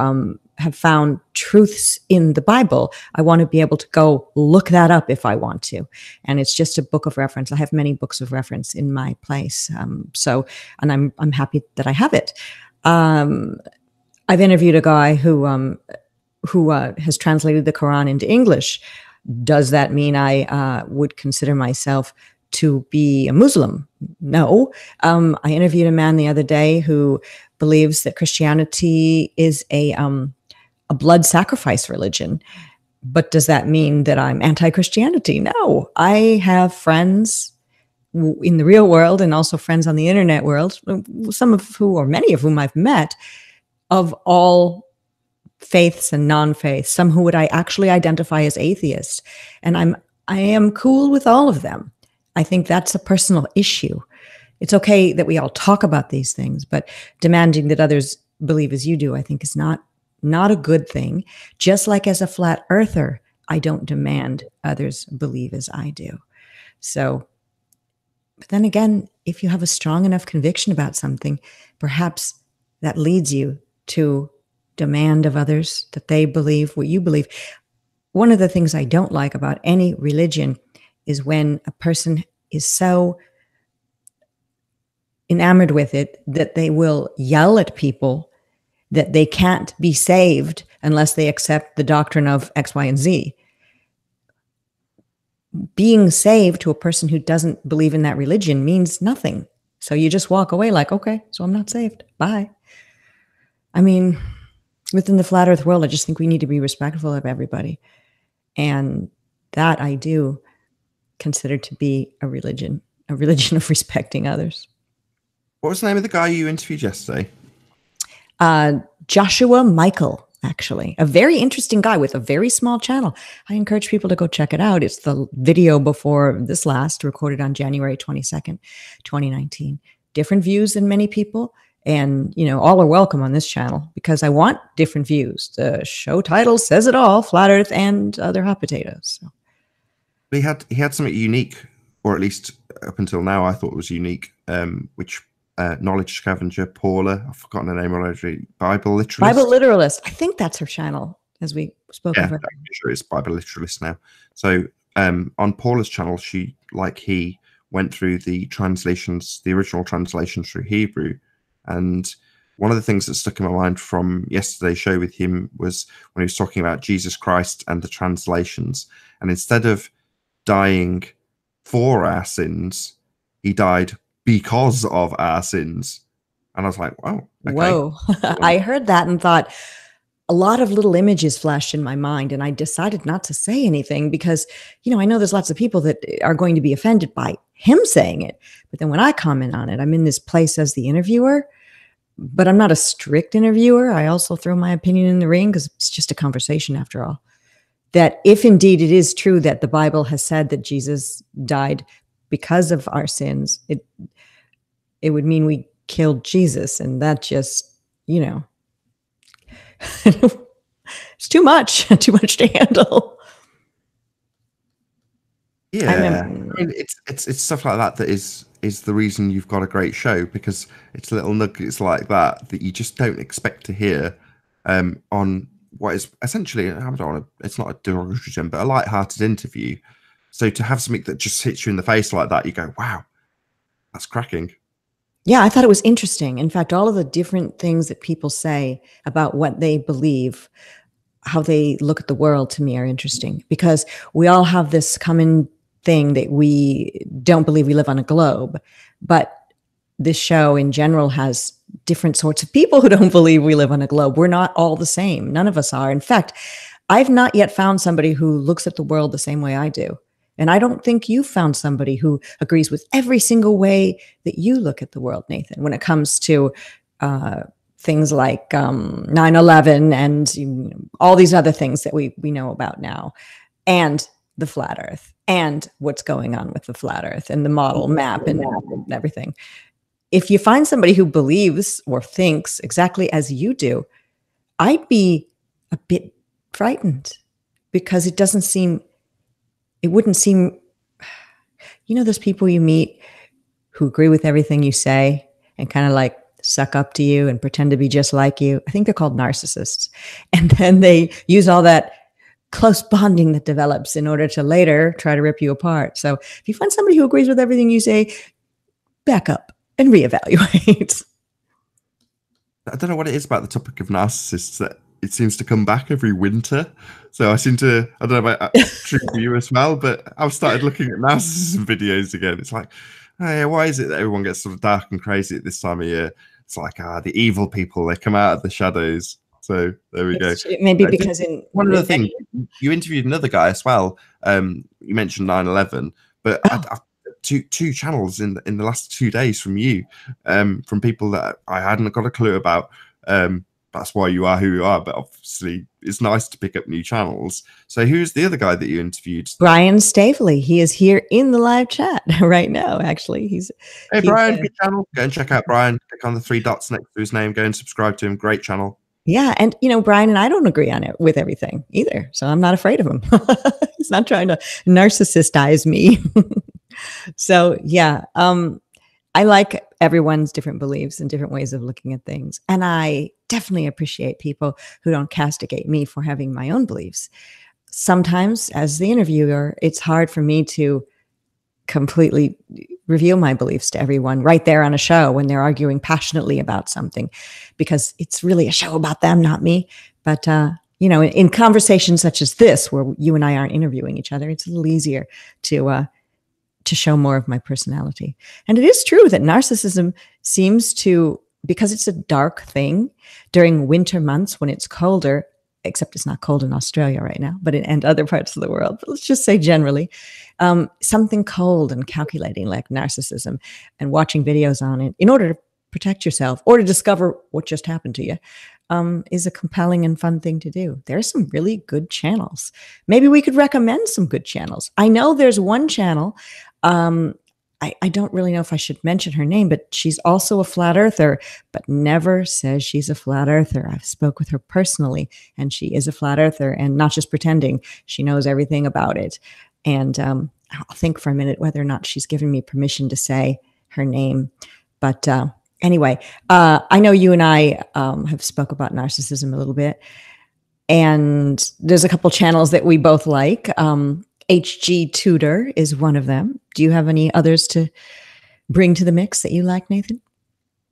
have found truths in the Bible, I want to be able to go look that up if I want to. And it's just a book of reference. I have many books of reference in my place. And I'm happy that I have it. I've interviewed a guy who has translated the Quran into English. Does that mean I would consider myself to be a Muslim? No. I interviewed a man the other day who believes that Christianity is a blood sacrifice religion. But does that mean that I'm anti-Christianity? No. I have friends in the real world and also friends on the internet world, some of who, or many of whom I've met, of all faiths and non-faiths, some who would I actually identify as atheists. And I am cool with all of them. I think that's a personal issue. It's okay that we all talk about these things, but demanding that others believe as you do, I think is not a good thing. Just like as a flat earther, I don't demand others believe as I do. So, but then again, if you have a strong enough conviction about something, perhaps that leads you to demand of others that they believe what you believe. One of the things I don't like about any religion is when a person is so enamored with it that they will yell at people that they can't be saved unless they accept the doctrine of X, Y, and Z. Being saved to a person who doesn't believe in that religion means nothing. So you just walk away like, okay, so I'm not saved. Bye. I mean, within the flat earth world, I just think we need to be respectful of everybody. And that I do consider to be a religion of respecting others.
What was the name of the guy you interviewed yesterday?
Joshua Michael, actually. A very interesting guy with a very small channel. I encourage people to go check it out. It's the video before this last, recorded on January 22nd, 2019. Different views than many people. And, you know, all are welcome on this channel because I want different views. The show title says it all, Flat Earth and Other Hot Potatoes. So.
He had something unique, or at least up until now I thought it was unique, which knowledge scavenger Paula, I've forgotten her name already, Bible Literalist. I think that's her channel, as we spoke of her. I'm sure it's Bible Literalist now. So on Paula's channel, she, like he, went through the translations, the original translations through Hebrew. And one of the things that stuck in my mind from yesterday's show with him was when he was talking about Jesus Christ and the translations. And instead of dying for our sins, he died because of our sins. And I was like, wow. Okay.
Whoa. I heard that and thought a lot of little images flashed in my mind. And I decided not to say anything because, you know, I know there's lots of people that are going to be offended by him saying it. But then when I comment on it, I'm in this place as the interviewer, but I'm not a strict interviewer. I also throw my opinion in the ring because it's just a conversation after all. That if indeed it is true that the Bible has said that Jesus died because of our sins, it would mean we killed Jesus. And that just, you know, it's too much to handle.
Yeah, I mean, it's stuff like that that is the reason you've got a great show, because it's little nuggets like that that you just don't expect to hear on what is essentially, I don't want to, it's not a derogatory term, but a light-hearted interview. So to have something that just hits you in the face like that, you go, wow, that's cracking.
Yeah, I thought it was interesting. In fact, all of the different things that people say about what they believe, how they look at the world, to me are interesting, because we all have this common thing that we don't believe we live on a globe. But this show in general has different sorts of people who don't believe we live on a globe. We're not all the same. None of us are. In fact, I've not yet found somebody who looks at the world the same way I do. And I don't think you've found somebody who agrees with every single way that you look at the world, Nathan, when it comes to things like 9/11 and all these other things that we know about now, and the flat earth, and what's going on with the flat earth and the model map and everything. If you find somebody who believes or thinks exactly as you do, I'd be a bit frightened, because it wouldn't seem, you know, those people you meet who agree with everything you say and kind of like suck up to you and pretend to be just like you. I think they're called narcissists. And then they use all that close bonding that develops in order to later try to rip you apart. So if you find somebody who agrees with everything you say, back up and reevaluate.
I don't know what it is about the topic of narcissists that it seems to come back every winter. So I don't know about true for you as well, but I've started looking at narcissism videos again. It's like, oh yeah, why is it that everyone gets sort of dark and crazy at this time of year? It's like, the evil people, they come out of the shadows. So there we go.
Maybe because in
one other thing, you interviewed another guy as well. You mentioned 9/11, but I've two channels in the last 2 days from you, from people that I hadn't got a clue about. That's why you are who you are, but obviously it's nice to pick up new channels. So who's the other guy that you interviewed?
Brian Staveley. He is here in the live chat right now, actually.
Hey, Brian, good channel. Go and check out Brian. Click on the 3 dots next to his name. Go and subscribe to him. Great channel.
Yeah. And, you know, Brian and I don't agree on it with everything either. So I'm not afraid of him. He's not trying to narcissistize me. So, yeah. I like everyone's different beliefs and different ways of looking at things. And I definitely appreciate people who don't castigate me for having my own beliefs. Sometimes, as the interviewer, it's hard for me to completely reveal my beliefs to everyone right there on a show when they're arguing passionately about something, because it's really a show about them, not me. But, you know, in conversations such as this, where you and I aren't interviewing each other, it's a little easier to show more of my personality. And it is true that narcissism seems to, because it's a dark thing during winter months when it's colder, except it's not cold in Australia right now, but and other parts of the world. But let's just say generally, something cold and calculating like narcissism, and watching videos on it in order to protect yourself or to discover what just happened to you, is a compelling and fun thing to do. There are some really good channels. Maybe we could recommend some good channels. I know there's one channel. I don't really know if I should mention her name, but she's also a flat earther, but never says she's a flat earther. I've spoke with her personally, and she is a flat earther, and not just pretending. She knows everything about it. And I'll think for a minute whether or not she's given me permission to say her name. But anyway, I know you and I have spoke about narcissism a little bit, and there's a couple channels that we both like. HG Tutor is one of them. Do you have any others to bring to the mix that you like, Nathan?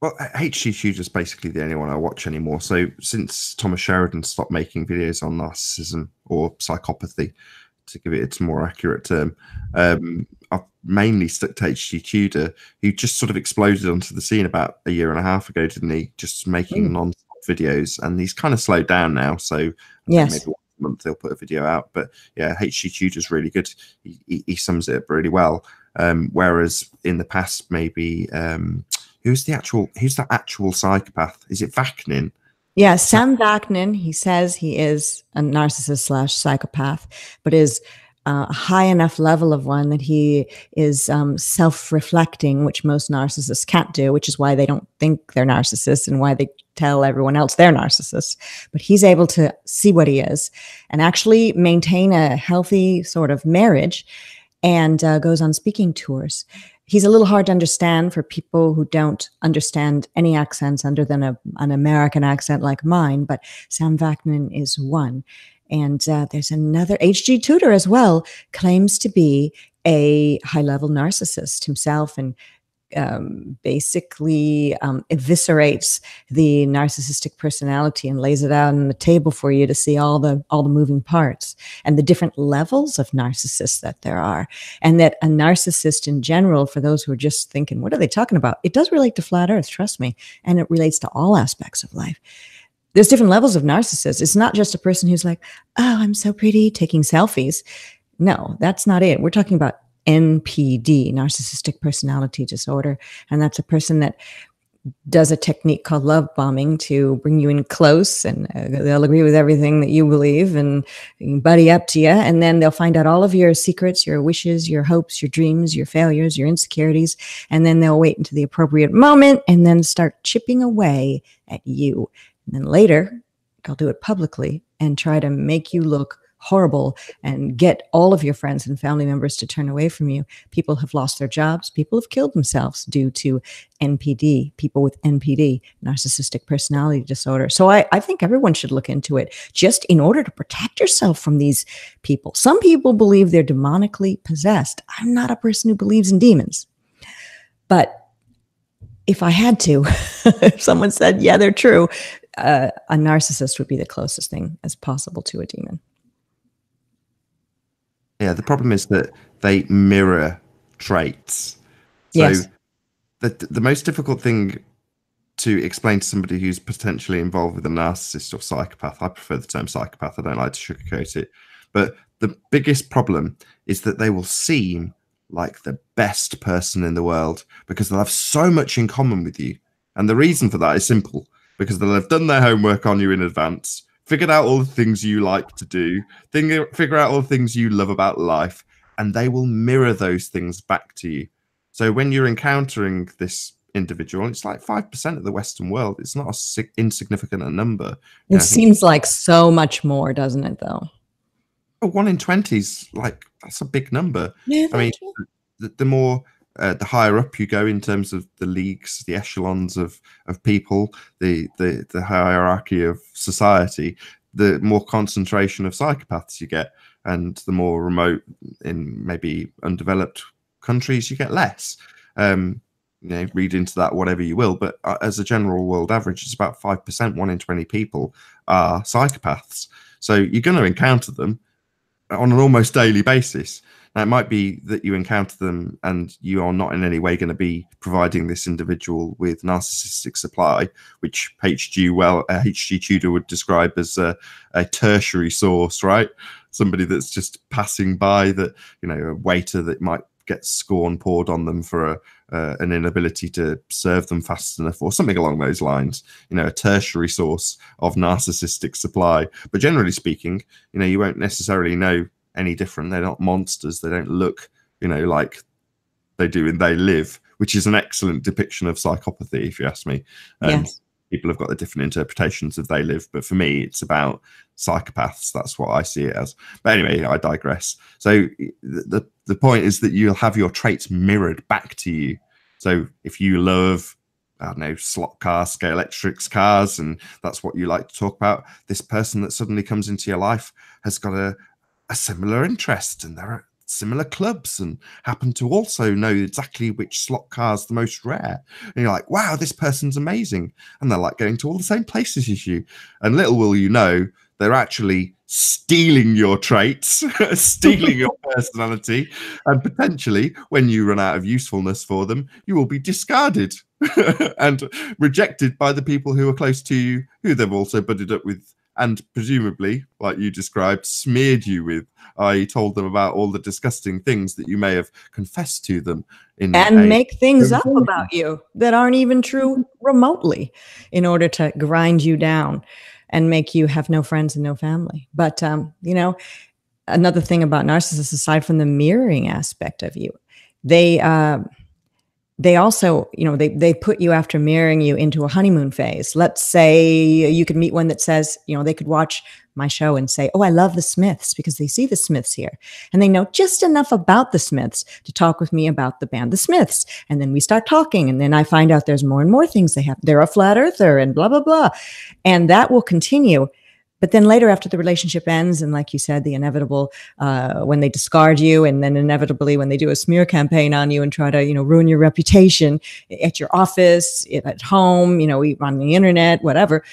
Well, HGTutor is basically the only one I watch anymore. So since Thomas Sheridan stopped making videos on narcissism or psychopathy, to give it its more accurate term, I've mainly stuck to HG Tudor, who just sort of exploded onto the scene about a year and a half ago, didn't he? Just making non-stop videos, and he's kind of slowed down now. So I think maybe once a month he'll put a video out. But yeah, HG Tudor is really good. He sums it up really well. Whereas in the past, maybe who's the actual psychopath? Is it Vaknin?
Yeah, Sam Vaknin, he says he is a narcissist slash psychopath, but is a high enough level of one that he is self-reflecting, which most narcissists can't do, which is why they don't think they're narcissists and why they tell everyone else they're narcissists. But he's able to see what he is and actually maintain a healthy sort of marriage, and goes on speaking tours. He's a little hard to understand for people who don't understand any accents other than an American accent like mine, but Sam Vaknin is one. And there's another, HG Tudor as well, claims to be a high-level narcissist himself, and basically eviscerates the narcissistic personality and lays it out on the table for you to see all the moving parts and the different levels of narcissists that there are. And that a narcissist in general, for those who are just thinking, what are they talking about? It does relate to flat earth, trust me. And it relates to all aspects of life. There's different levels of narcissists. It's not just a person who's like, oh, I'm so pretty, taking selfies. No, that's not it. We're talking about NPD, narcissistic personality disorder. And that's a person that does a technique called love bombing to bring you in close, and they'll agree with everything that you believe and buddy up to you. And then they'll find out all of your secrets, your wishes, your hopes, your dreams, your failures, your insecurities. And then they'll wait until the appropriate moment and then start chipping away at you. And then later, they'll do it publicly and try to make you look horrible and get all of your friends and family members to turn away from you. People have lost their jobs. People have killed themselves due to NPD, people with NPD, narcissistic personality disorder. So I think everyone should look into it just in order to protect yourself from these people. Some people believe they're demonically possessed. I'm not a person who believes in demons. But if I had to, if someone said, yeah, they're true, a narcissist would be the closest thing as possible to a demon.
Yeah, the problem is that they mirror traits. So
yes.
The most difficult thing to explain to somebody who's potentially involved with a narcissist or psychopath, I prefer the term psychopath, I don't like to sugarcoat it, but the biggest problem is that they will seem like the best person in the world because they'll have so much in common with you. And the reason for that is simple, because they'll have done their homework on you in advance, figured out all the things you like to do, figure out all the things you love about life, and they will mirror those things back to you. So when you're encountering this individual, it's like 5% of the Western world. It's not an insignificant number.
It seems like so much more, doesn't it, though?
1 in 20 is like, that's a big number.
Yeah,
I mean, the more the higher up you go in terms of the leagues, the echelons of people, the hierarchy of society, the more concentration of psychopaths you get, and the more remote in maybe undeveloped countries you get less. Read into that whatever you will, but as a general world average, it's about 5%, 1 in 20 people are psychopaths. So you're going to encounter them on an almost daily basis. Now, it might be that you encounter them and you are not in any way going to be providing this individual with narcissistic supply, which HG Tudor would describe as a tertiary source, right? Somebody that's just passing by, that, a waiter that might get scorn poured on them for an inability to serve them fast enough or something along those lines, a tertiary source of narcissistic supply. But generally speaking, you won't necessarily know any different. They're not monsters. They don't look, like they do in They Live, which is an excellent depiction of psychopathy, if you ask me.
Yes.
People have got the different interpretations of They Live, but for me, it's about psychopaths. That's what I see it as. But anyway, I digress. So the point is that you'll have your traits mirrored back to you. So if you love, I don't know, slot cars, Scalextrics cars, and that's what you like to talk about, this person that suddenly comes into your life has got a similar interest, and similar clubs and happen to also know exactly which slot car's the most rare. And you're like, wow, this person's amazing. And they're like going to all the same places as you. And little will you know, they're actually stealing your traits, stealing your personality, and potentially, when you run out of usefulness for them, you will be discarded and rejected by the people who are close to you, who they've also buddied up with, and presumably, like you described, smeared you with, i.e. told them about all the disgusting things that you may have confessed to them.
And make things up about you that aren't even true remotely in order to grind you down and make you have no friends and no family. But, you know, another thing about narcissists, aside from the mirroring aspect of you, they also, you know, they put you, after mirroring you, into a honeymoon phase. Let's say you could meet one that says, you know, they could watch my show and say, oh, I love the Smiths, because they see the Smiths here. And they know just enough about the Smiths to talk with me about the band The Smiths. And then we start talking. And then I find out there's more and more things they have. They're a flat earther and blah, blah, blah. And that will continue. But then later, after the relationship ends, and like you said, the inevitable, when they discard you, and then inevitably when they do a smear campaign on you and try to, you know, ruin your reputation at your office, at home, you know, on the internet, whatever,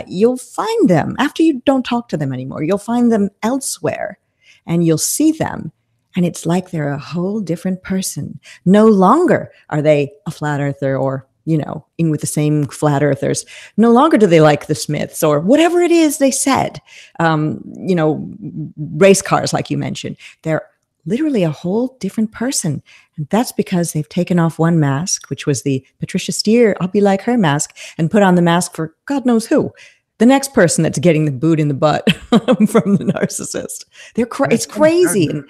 you'll find them after you don't talk to them anymore. You'll find them elsewhere, and you'll see them. And it's like they're a whole different person. No longer are they a flat earther, or, you know, in with the same flat earthers. No longer do they like the Smiths or whatever it is they said. You know, race cars, like you mentioned, they're literally a whole different person. And that's because they've taken off one mask, which was the Patricia Steere, I'll be like her mask, and put on the mask for God knows who. The next person that's getting the boot in the butt from the narcissist. It's crazy. And,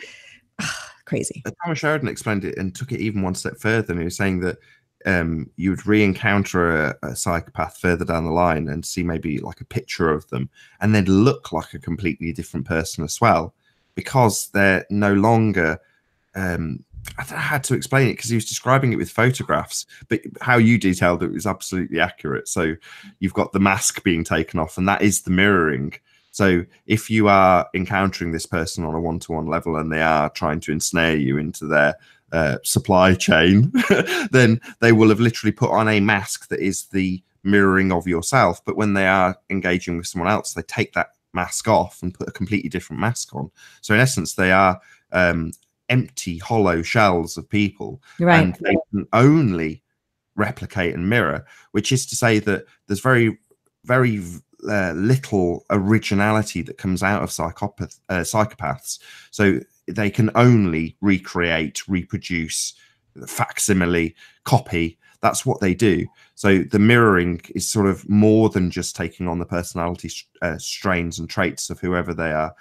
crazy.
Thomas Sheridan explained it and took it even one step further. And he was saying that you would re-encounter a psychopath further down the line and see maybe like a picture of them, and then look like a completely different person as well, because they're no longer I don't know how to explain it, because he was describing it with photographs, but how you detailed it was absolutely accurate. So you've got the mask being taken off, and that is the mirroring. So if you are encountering this person on a one-to-one level and they are trying to ensnare you into their supply chain, then they will have literally put on a mask that is the mirroring of yourself. But when they are engaging with someone else, they take that mask off and put a completely different mask on. So in essence, they are empty, hollow shells of people,
right?
And they can only replicate and mirror, which is to say that there's very, very little originality that comes out of psychopaths. So they can only recreate, reproduce, facsimile, copy. That's what they do. So the mirroring is sort of more than just taking on the personality strains and traits of whoever they are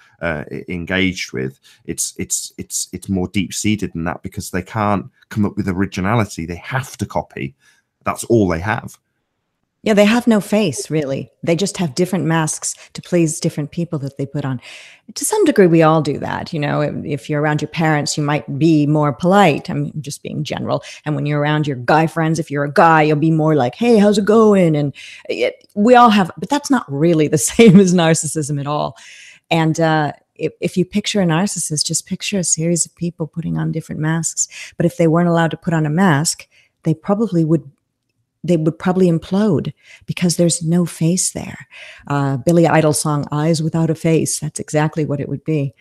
engaged with. It's more deep-seated than that, because they can't come up with originality. They have to copy. That's all they have.
Yeah, they have no face, really. They just have different masks to please different people that they put on. To some degree, we all do that. You know, if you're around your parents, you might be more polite. I'm just being general. And when you're around your guy friends, if you're a guy, you'll be more like, hey, how's it going? And we all have, but that's not really the same as narcissism at all. And if you picture a narcissist, just picture a series of people putting on different masks. But if they weren't allowed to put on a mask, they would probably implode, because there's no face there. Billy Idol's song, Eyes Without a Face, that's exactly what it would be.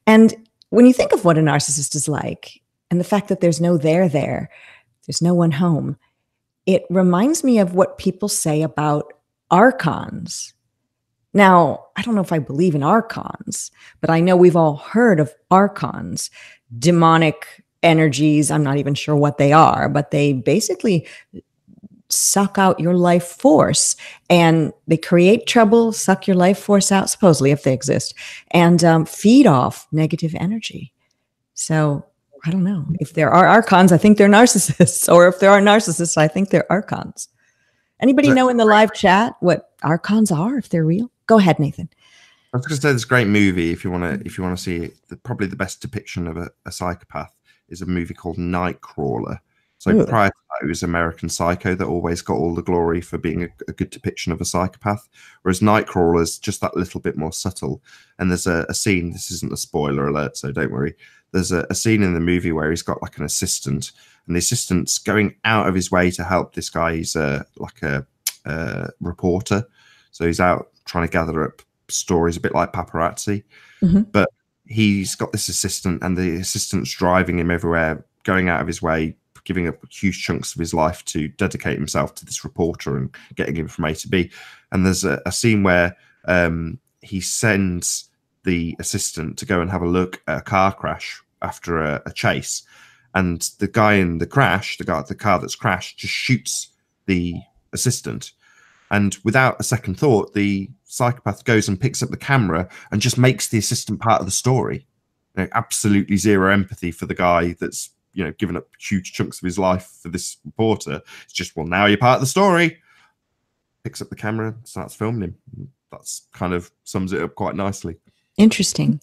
And when you think of what a narcissist is like, and the fact that there's no there's no one home, it reminds me of what people say about archons. Now, I don't know if I believe in archons, but I know we've all heard of archons, demonic energies. I'm not even sure what they are, but they basically suck out your life force, and they create trouble, suck your life force out, supposedly, if they exist, and feed off negative energy. So I don't know. If there are archons, I think they're narcissists, or if there are narcissists, I think they're archons. Anybody know in the live chat what archons are, if they're real? Go ahead, Nathan.
I was going to say, this great movie, if you want to see it, probably the best depiction of a psychopath is a movie called Nightcrawler. So
Ooh.
prior to that, it was American Psycho that always got all the glory for being a good depiction of a psychopath, whereas Nightcrawler's just that little bit more subtle. And there's a scene, this isn't a spoiler alert, so don't worry. There's a scene in the movie where he's got like an assistant, and the assistant's going out of his way to help this guy. He's like a reporter, so he's out trying to gather up stories, a bit like paparazzi. But he's got this assistant, and the assistant's driving him everywhere, going out of his way, giving up huge chunks of his life to dedicate himself to this reporter and getting him from A to B. And there's a scene where he sends the assistant to go and have a look at a car crash after a chase, and the guy in the crash, the car that's crashed, just shoots the assistant. And without a second thought, the psychopath goes and picks up the camera and just makes the assistant part of the story. You know, absolutely zero empathy for the guy that's, you know, given up huge chunks of his life for this reporter. It's just, well, now you're part of the story. Picks up the camera, starts filming him. That's kind of sums it up quite nicely.
Interesting.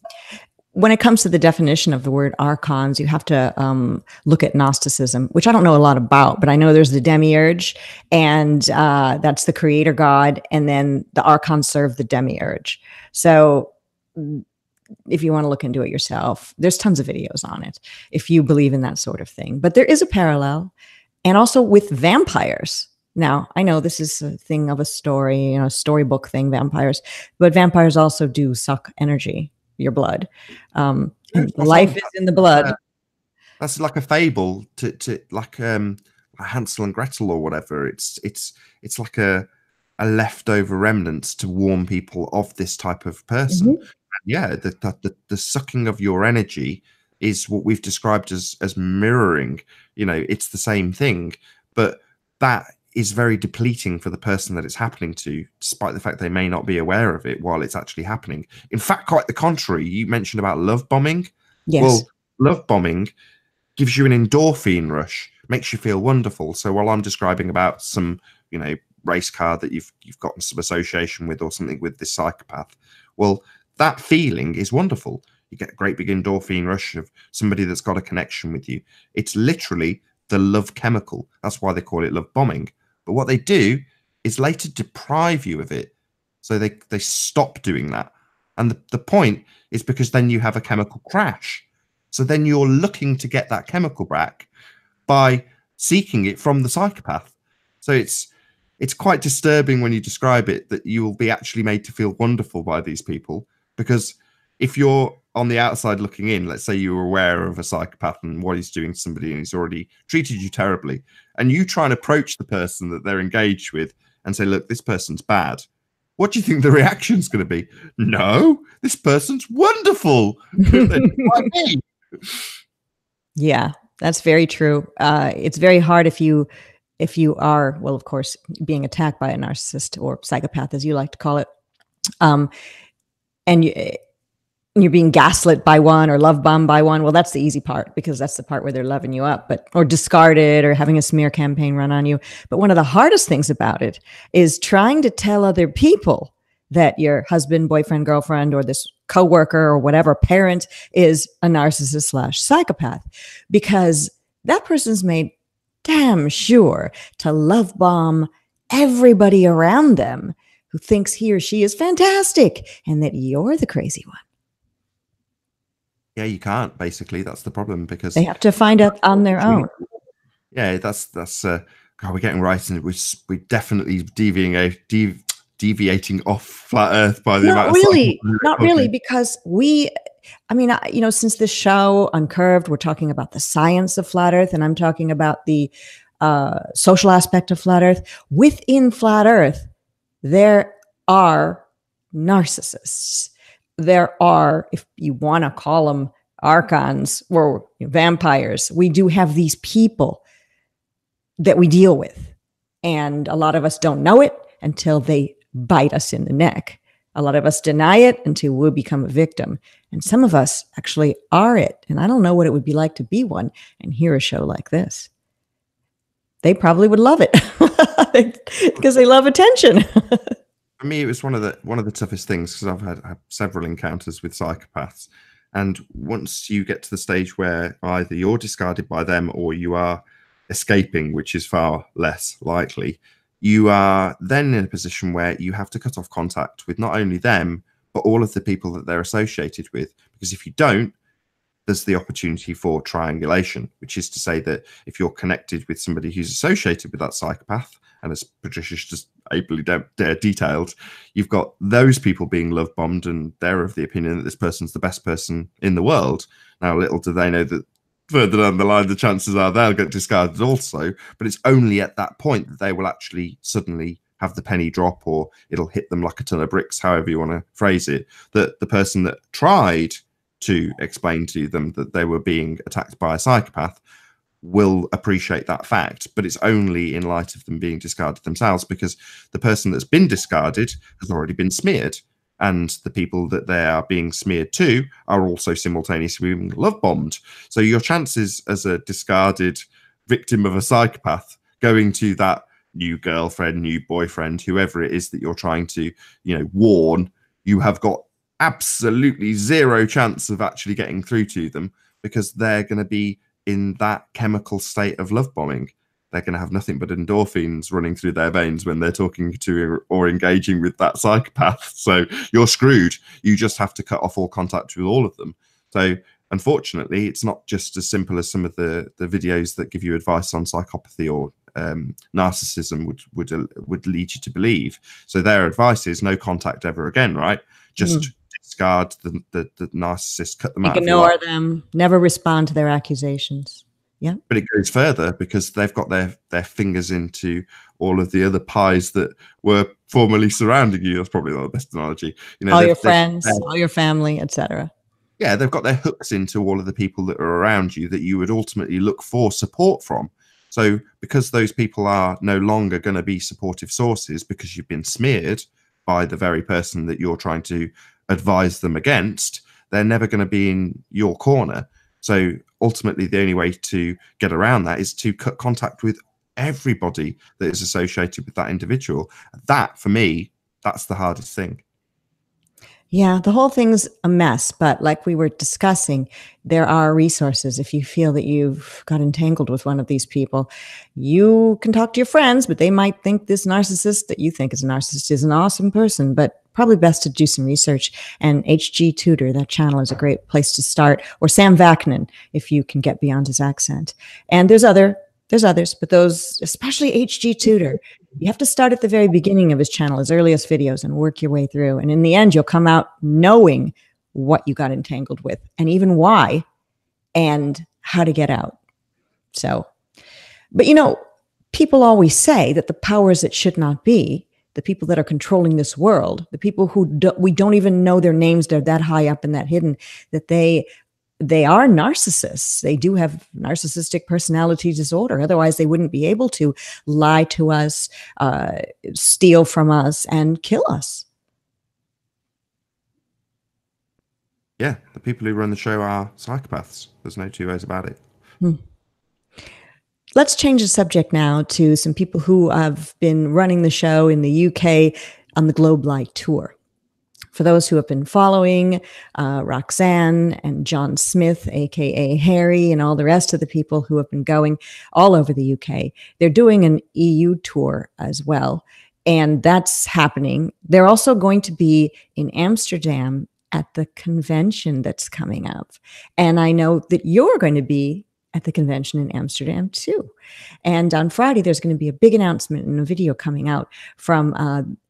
When it comes to the definition of the word archons, you have to look at Gnosticism, which I don't know a lot about, but I know there's the demiurge, and that's the creator god, and then the archons serve the demiurge. So if you want to look into it yourself, there's tons of videos on it if you believe in that sort of thing. But there is a parallel, and also with vampires. Now, I know this is a thing of a story, you know, storybook thing, vampires, but vampires also do suck energy, your blood. Life is in the blood.
That's like a fable to like Hansel and Gretel or whatever. It's like a leftover remnants to warn people of this type of person. Yeah, the sucking of your energy is what we've described as mirroring. You know, it's the same thing, but that is very depleting for the person that it's happening to, despite the fact they may not be aware of it while it's actually happening. In fact, quite the contrary. You mentioned about love bombing.
Yes.
Well, love bombing gives you an endorphin rush, makes you feel wonderful. So while I'm describing about some, you know, race car that you've gotten some association with or something with this psychopath, well, that feeling is wonderful. You get a great big endorphin rush of somebody that's got a connection with you. It's literally the love chemical. That's why they call it love bombing. But what they do is later deprive you of it. So they stop doing that. And the point is because then you have a chemical crash. So then you're looking to get that chemical back by seeking it from the psychopath. So it's quite disturbing when you describe it that you will be actually made to feel wonderful by these people. Because if you're on the outside looking in, let's say you were aware of a psychopath and what he's doing to somebody and he's already treated you terribly, and you try and approach the person that they're engaged with and say, look, this person's bad. What do you think the reaction's going to be? No, this person's wonderful. Like me.
Yeah, that's very true. It's very hard if you are, well, of course, being attacked by a narcissist or psychopath, as you like to call it, and you're being gaslit by one or love bombed by one. Well, that's the easy part, because that's the part where they're loving you up, or discarded, or having a smear campaign run on you. But one of the hardest things about it is trying to tell other people that your husband, boyfriend, girlfriend, or this coworker or whatever parent is a narcissist / psychopath, because that person's made damn sure to love bomb everybody around them who thinks he or she is fantastic and that you're the crazy one.
Yeah, you can't, basically. That's the problem, because
they have to find out on their own.
Yeah, that's God, we're getting right in it. We're definitely deviating off flat Earth by the amount of
not really, because since the show Uncurved, we're talking about the science of flat Earth, and I'm talking about the social aspect of flat Earth. Within flat Earth, there are narcissists. There are, if you want to call them archons or vampires, we do have these people that we deal with. And a lot of us don't know it until they bite us in the neck. A lot of us deny it until we become a victim. And some of us actually are it. And I don't know what it would be like to be one and hear a show like this. They probably would love it because they love attention.
For me, it was one of the toughest things, because I've had several encounters with psychopaths. And once you get to the stage where either you're discarded by them or you are escaping, which is far less likely, you are then in a position where you have to cut off contact with not only them, but all of the people that they're associated with. Because if you don't, there's the opportunity for triangulation, which is to say that if you're connected with somebody who's associated with that psychopath, and as Patricia's just ably detailed, you've got those people being love bombed, and they're of the opinion that this person's the best person in the world. Now, little do they know that further down the line, the chances are they'll get discarded also, but it's only at that point that they will actually suddenly have the penny drop, or it'll hit them like a ton of bricks, however you want to phrase it, that the person that tried to explain to them that they were being attacked by a psychopath will appreciate that fact, but it's only in light of them being discarded themselves, because the person that's been discarded has already been smeared, and the people that they are being smeared to are also simultaneously being love bombed. So your chances as a discarded victim of a psychopath going to that new girlfriend, new boyfriend, whoever it is that you're trying to, warn, you have got absolutely zero chance of actually getting through to them, because they're going to be in that chemical state of love bombing. They're going to have nothing but endorphins running through their veins when they're talking to or engaging with that psychopath. So you're screwed. You just have to cut off all contact with all of them. So unfortunately, it's not just as simple as some of the videos that give you advice on psychopathy or narcissism would lead you to believe. So their advice is no contact ever again, right? Just discard the narcissist, cut them out.
Ignore them, never respond to their accusations. Yeah. But
it goes further, because they've got their fingers into all of the other pies that were formerly surrounding you. That's probably not the best analogy.
All your friends, all your family, etc.
Yeah, they've got their hooks into all of the people that are around you that you would ultimately look for support from. So because those people are no longer going to be supportive sources, because you've been smeared by the very person that you're trying to advise them against, they're never going to be in your corner. So ultimately, the only way to get around that is to cut contact with everybody that is associated with that individual. That, for me, that's the hardest thing.
Yeah, the whole thing's a mess. But like we were discussing, there are resources. If you feel that you've got entangled with one of these people, you can talk to your friends, but they might think this narcissist that you think is a narcissist is an awesome person. But probably best to do some research. And HG Tutor, that channel, is a great place to start. Or Sam Vaknin, if you can get beyond his accent. And there's others, but those, especially HG Tutor, you have to start at the very beginning of his channel, his earliest videos, and work your way through. And in the end, you'll come out knowing what you got entangled with, and even why, and how to get out. So, but people always say that the powers that should not be, the people that are controlling this world, the people who we don't even know their names, they're that high up and that hidden, that they are narcissists. They do have narcissistic personality disorder. Otherwise, they wouldn't be able to lie to us, steal from us, and kill us.
Yeah, the people who run the show are psychopaths. There's no two ways about it.
Let's change the subject now to some people who have been running the show in the UK on the Globe Lite tour. For those who have been following Roxanne and John Smith, aka Harry, and all the rest of the people who have been going all over the UK, they're doing an EU tour as well. And that's happening. They're also going to be in Amsterdam at the convention that's coming up. And I know that you're going to be at the convention in Amsterdam too. And on Friday, there's going to be a big announcement and a video coming out from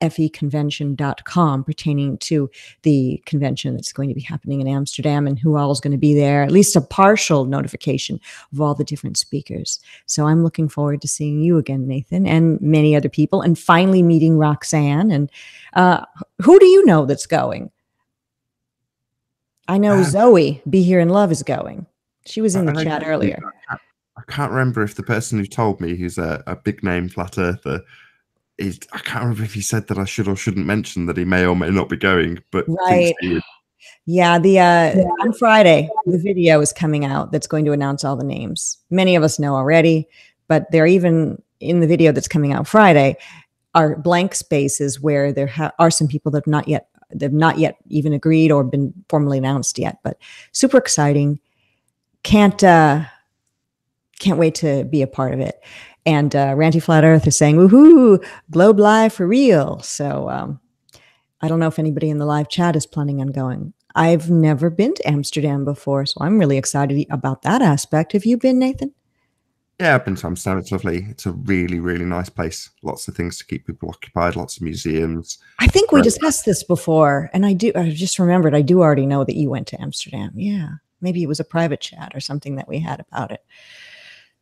feconvention.com pertaining to the convention that's going to be happening in Amsterdam and who all is going to be there, at least a partial notification of all the different speakers. So I'm looking forward to seeing you again, Nathan, and many other people, and finally meeting Roxanne. And who do you know that's going? I know Zoe, Be Here in Love, is going. She was in the chat earlier.
I can't remember if the person who told me, who's a big name flat earther, I can't remember if he said that I should or shouldn't mention that he may or may not be going. But
right. Yeah, on Friday, the video is coming out that's going to announce all the names. Many of us know already, but they're even in the video that's coming out Friday are blank spaces where there are some people that have not yet even agreed or been formally announced yet. But super exciting. Can't can't wait to be a part of it. And Ranty Flat Earth is saying, woohoo, Globe Live for real. So I don't know if anybody in the live chat is planning on going. I've never been to Amsterdam before, so I'm really excited about that aspect. Have you been, Nathan?
Yeah, I've been to Amsterdam. It's lovely. It's a really, really nice place. Lots of things to keep people occupied, lots of museums.
I think we discussed this before, and I just remembered, I do already know that you went to Amsterdam. Yeah, maybe it was a private chat or something that we had about it.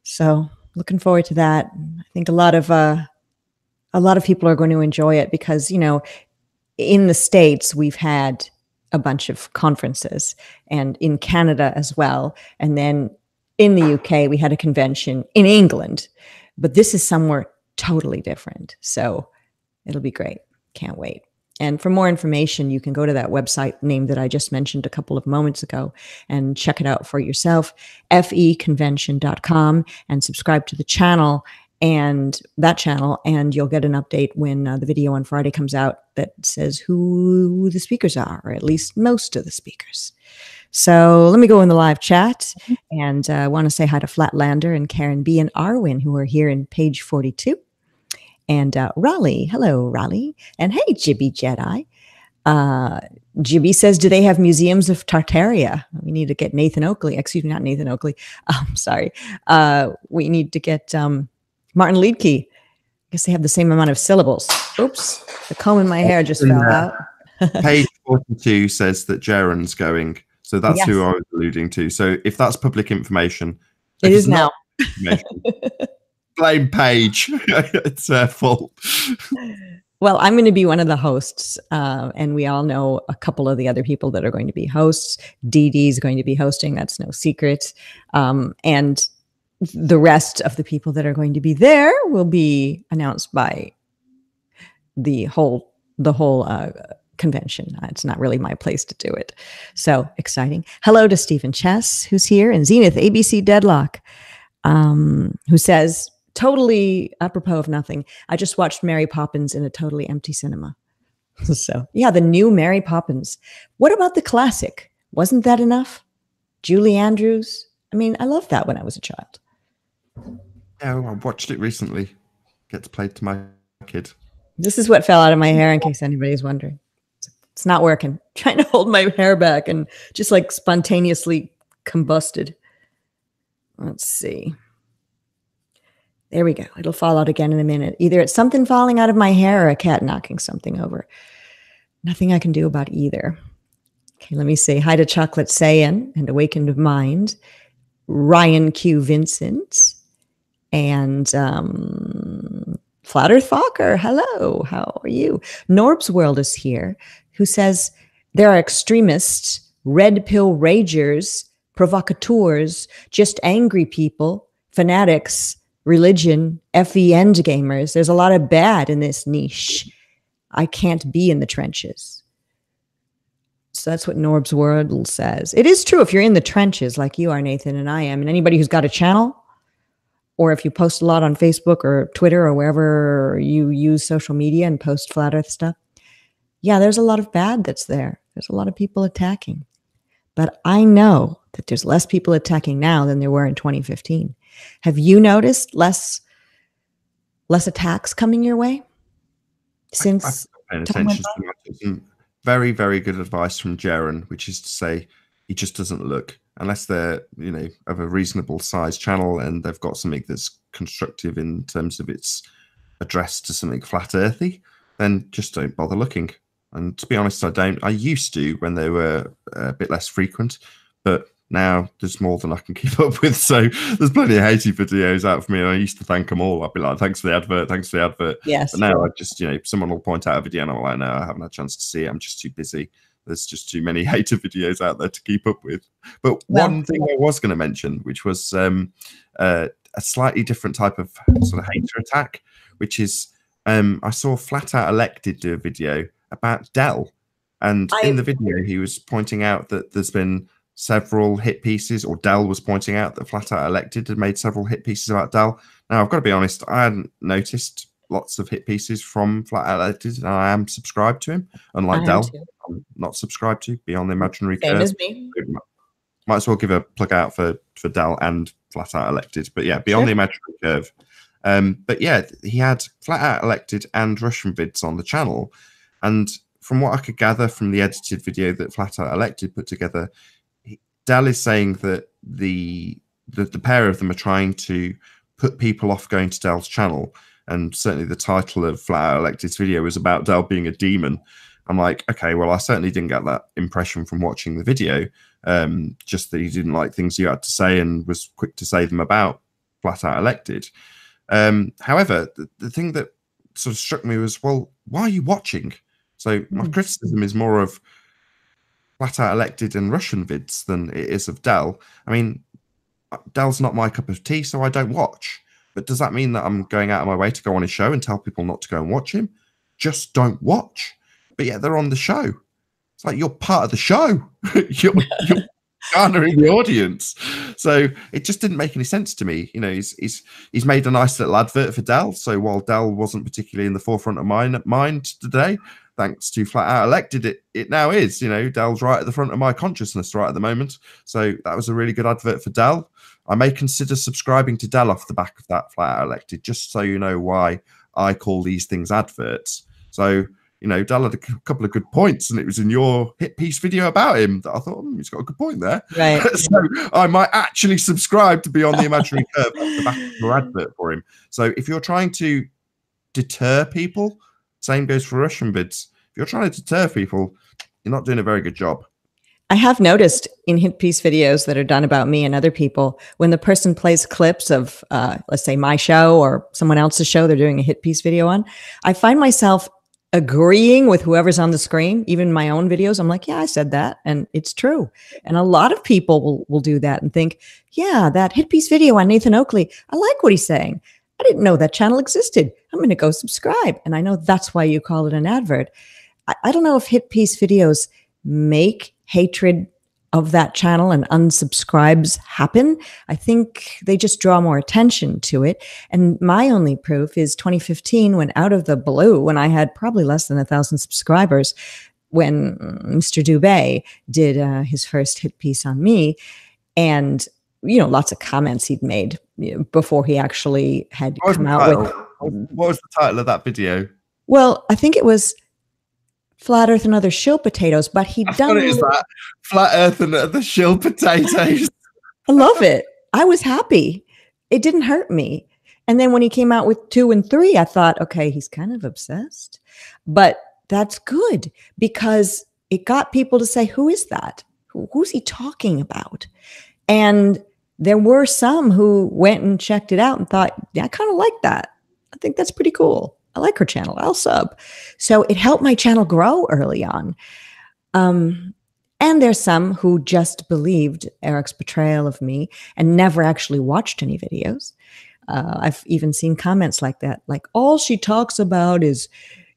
So looking forward to that. I think a lot of people are going to enjoy it because, you know, in the States, we've had a bunch of conferences, and in Canada as well. And then in the UK, we had a convention in England, but this is somewhere totally different. So it'll be great. Can't wait. And for more information, you can go to that website name that I just mentioned a couple of moments ago and check it out for yourself, feconvention.com, and subscribe to the channel and you'll get an update when the video on Friday comes out that says who the speakers are, or at least most of the speakers. So let me go in the live chat, and I want to say hi to Flatlander and Karen B and Arwin, who are here in page 42. And Raleigh, hello, Raleigh. And hey, Jibby Jedi. Jibby says, do they have museums of Tartaria? We need to get Nathan Oakley. Excuse me, not Nathan Oakley. Sorry. We need to get Martin Liedtke. I guess they have the same amount of syllables. Oops, the comb in my hair just fell out.
Page 42 says that Jaron's going. So that's who I was alluding to. So if that's public information.
It is now.
Blame Paige. It's her fault.
Well, I'm going to be one of the hosts, and we all know a couple of the other people that are going to be hosts. Dee Dee's going to be hosting. That's no secret. And the rest of the people that are going to be there will be announced by the whole convention. It's not really my place to do it. So exciting. Hello to Stephen Chess, who's here, and Zenith ABC Deadlock, who says, totally apropos of nothing, I just watched Mary Poppins in a totally empty cinema. So yeah, the new Mary Poppins. What about the classic? Wasn't that enough? Julie Andrews. I mean, I loved that when I was a child.
Yeah, I watched it recently. Gets played to my kid.
This is what fell out of my hair, in case anybody's wondering. It's not working. I'm trying to hold my hair back and just like spontaneously combusted. Let's see. There we go. It'll fall out again in a minute. Either it's something falling out of my hair or a cat knocking something over. Nothing I can do about either. Okay, let me say hi to Chocolate Sayin and Awakened Mind, Ryan Q. Vincent, and Flat Earth Fokker. Hello, how are you? Norb's World is here, who says there are extremists, red pill ragers, provocateurs, just angry people, fanatics, religion, FE end gamers. There's a lot of bad in this niche. I can't be in the trenches. So that's what Norb's World says. It is true if you're in the trenches like you are, Nathan, and I am, and anybody who's got a channel, or if you post a lot on Facebook or Twitter or wherever you use social media and post Flat Earth stuff, yeah, there's a lot of bad that's there. There's a lot of people attacking. But I know that there's less people attacking now than there were in 2015. Have you noticed less attacks coming your way since?
I've paying attention to some very, very good advice from Jaron, which is to say he just doesn't look, unless they're, you know, of a reasonable size channel and they've got something that's constructive in terms of its address to something flat earthy, then just don't bother looking. And to be honest, I used to when they were a bit less frequent, but now there's more than I can keep up with. So there's plenty of hatey videos out for me. And I used to thank them all. I'd be like, thanks for the advert. Thanks for the advert.
Yes.
But now I just, you know, someone will point out a video and I'm like, no, I haven't had a chance to see it. I'm just too busy. There's just too many hater videos out there to keep up with. But one thing I was going to mention, which was a slightly different type of sort of hater attack, which is I saw Flat Out Elected do a video about Dell. And in the video, he was pointing out that there's been several hit pieces, or Dell was pointing out that Flat Out Elected had made several hit pieces about Dell. Now, I've got to be honest, I hadn't noticed lots of hit pieces from Flat Out Elected, and I am subscribed to him, unlike Dell. I'm not subscribed to, Beyond the Imaginary Curve.
Same as me.
Might as well give a plug out for Dell and flat out elected. But yeah, beyond the imaginary curve. But yeah, he had flat out elected and Russian vids on the channel. And from what I could gather from the edited video that flat out elected put together, Dell is saying that the pair of them are trying to put people off going to Dell's channel. And certainly the title of flat out elected's video was about Dell being a demon. I'm like, okay, well, I certainly didn't get that impression from watching the video. Just that he didn't like things you had to say and was quick to say them about flat out elected. However, the thing that sort of struck me was, well, why are you watching? So my criticism is more of flat out elected and Russian vids than it is of Dell. I mean, Dell's not my cup of tea, so I don't watch. But does that mean that I'm going out of my way to go on his show and tell people not to go and watch him? Just don't watch. But yet they're on the show. It's like you're part of the show. you're garnering the audience. So it just didn't make any sense to me. You know, he's made a nice little advert for Dell. So while Dell wasn't particularly in the forefront of my mind today, thanks to flat out elected, it now is. You know, Dell's right at the front of my consciousness right at the moment. So that was a really good advert for Dell. I may consider subscribing to Dell off the back of that flat out elected, just so you know why I call these things adverts. So, you know, Dell had a couple of good points, and it was in your hit piece video about him that I thought, he's got a good point there.
Right.
So I might actually subscribe to Beyond the Imaginary Curve off the back of your advert for him. So if you're trying to deter people, same goes for Russian vids. If you're trying to deter people, you're not doing a very good job.
I have noticed in hit piece videos that are done about me and other people, when the person plays clips of, let's say, my show or someone else's show they're doing a hit piece video on, I find myself agreeing with whoever's on the screen. Even my own videos, I'm like, yeah, I said that, and it's true. And a lot of people will do that and think, yeah, that hit piece video on Nathan Oakley, I like what he's saying. I didn't know that channel existed. I'm going to go subscribe. And I know that's why you call it an advert. I don't know if hit piece videos make hatred of that channel and unsubscribes happen. I think they just draw more attention to it. And my only proof is 2015, when out of the blue, when I had probably less than 1,000 subscribers, when Mr. Dubé did his first hit piece on me, and you know, lots of comments he'd made before he actually had come out with.
What was the title of that video?
Well, I think it was Flat Earth and Other Shill Potatoes, but he'd done
it. Is that Flat Earth and Other Shill Potatoes?
I love it. I was happy. It didn't hurt me. And then when he came out with 2 and 3, I thought, okay, he's kind of obsessed. But that's good, because it got people to say, who is that? Who's he talking about? And there were some who went and checked it out and thought, yeah, I kind of like that. I think that's pretty cool. I like her channel. I'll sub. So it helped my channel grow early on. And there's some who just believed Eric's portrayal of me and never actually watched any videos. I've even seen comments like that, like all she talks about is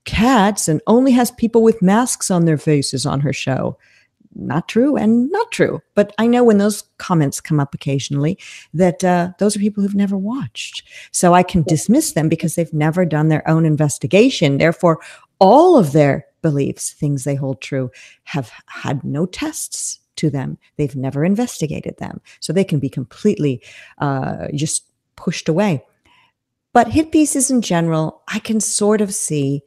cats and only has people with masks on their faces on her show. Not true and not true. But I know when those comments come up occasionally that those are people who've never watched. So I can dismiss them because they've never done their own investigation. Therefore, all of their beliefs, things they hold true, have had no tests to them. They've never investigated them. So they can be completely just pushed away. But hit pieces in general, I can sort of see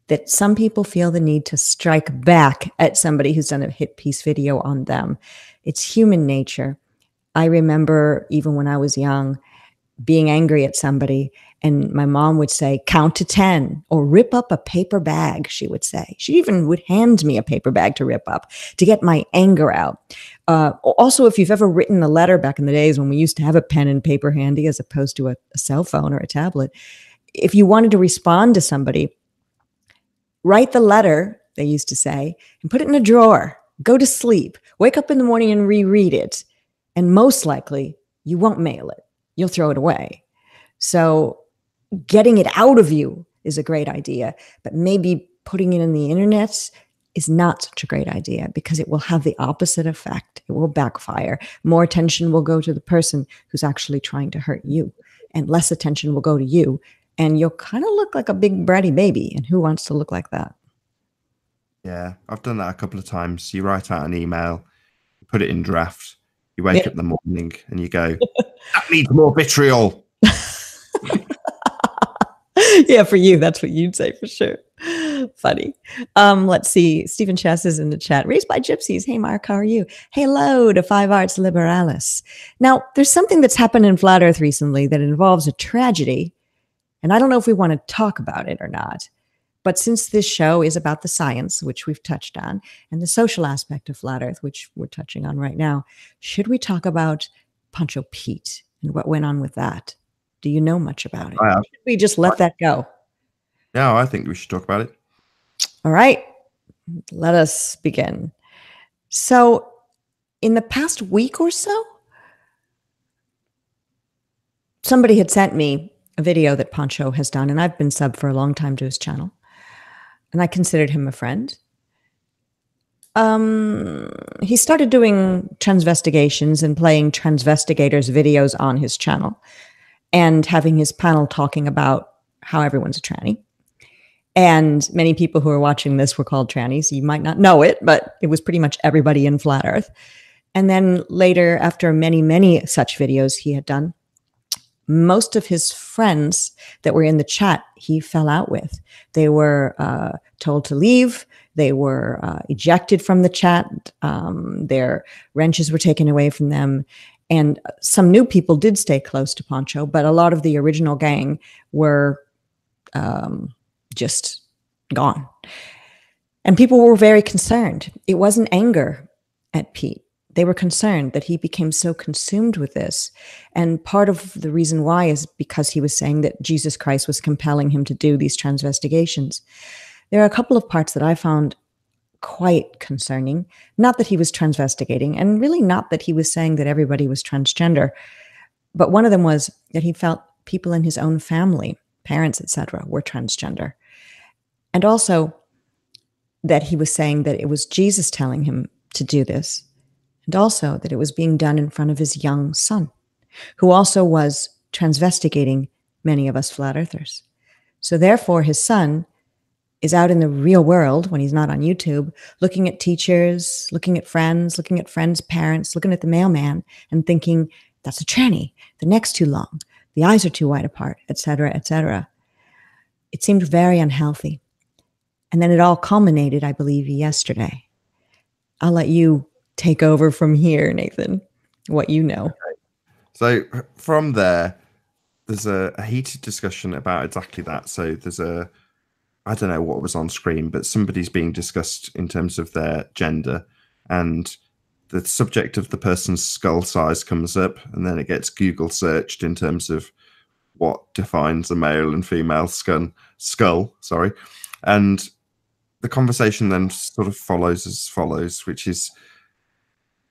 that some people feel the need to strike back at somebody who's done a hit piece video on them. It's human nature. I remember even when I was young, being angry at somebody, and my mom would say, count to 10 or rip up a paper bag, she would say. She even would hand me a paper bag to rip up to get my anger out. Also, if you've ever written a letter back in the days when we used to have a pen and paper handy as opposed to a cell phone or a tablet, if you wanted to respond to somebody, write the letter, they used to say, and put it in a drawer. Go to sleep. Wake up in the morning and reread it. And most likely, you won't mail it. You'll throw it away. So getting it out of you is a great idea. But maybe putting it in the internet is not such a great idea, because it will have the opposite effect. It will backfire. More attention will go to the person who's actually trying to hurt you, and less attention will go to you. And you'll kind of look like a big bratty baby. And who wants to look like that?
Yeah, I've done that a couple of times. You write out an email, you put it in draft, you wake up in the morning and you go, needs more vitriol.
Yeah, for you, that's what you'd say for sure. Funny. Let's see. Stephen Chess is in the chat. Raised by Gypsies. Hey, Mark, how are you? Hello to Five Arts Liberalis. Now, there's something that's happened in Flat Earth recently that involves a tragedy, and I don't know if we want to talk about it or not. But since this show is about the science, which we've touched on, and the social aspect of Flat Earth, which we're touching on right now, should we talk about Pancho Pete and what went on with that? Do you know much about it? Should we just let that go?
No, I think we should talk about it.
All right, let us begin. So in the past week or so, somebody had sent me a video that Pancho has done, and I've been sub for a long time to his channel, and I considered him a friend. He started doing transvestigations and playing transvestigators videos on his channel and having his panel talking about how everyone's a tranny. And many people who are watching this were called trannies. You might not know it, but it was pretty much everybody in Flat Earth. And then later, after many, many such videos he had done, most of his friends that were in the chat, he fell out with. They were told to leave. They were ejected from the chat. Their wrenches were taken away from them. And some new people did stay close to Pancho, but a lot of the original gang were just gone. And people were very concerned. It wasn't anger at Pete. They were concerned that he became so consumed with this. And part of the reason why is because he was saying that Jesus Christ was compelling him to do these transvestigations. There are a couple of parts that I found quite concerning. Not that he was transvestigating, and really not that he was saying that everybody was transgender. But one of them was that he felt people in his own family, parents, etc., were transgender. And also that he was saying that it was Jesus telling him to do this. And also that it was being done in front of his young son, who also was transvestigating many of us flat earthers. So therefore, his son is out in the real world when he's not on YouTube, looking at teachers, looking at friends' parents, looking at the mailman and thinking, that's a tranny, the neck's too long, the eyes are too wide apart, etc., etc. It seemed very unhealthy. And then it all culminated, I believe, yesterday. I'll let you take over from here, Nathan, what you know.
Okay. So from there, there's a heated discussion about exactly that. So there's I don't know what was on screen, but somebody's being discussed in terms of their gender, and the subject of the person's skull size comes up, and then it gets Google searched in terms of what defines a male and female skull. And the conversation then sort of follows as follows, which is,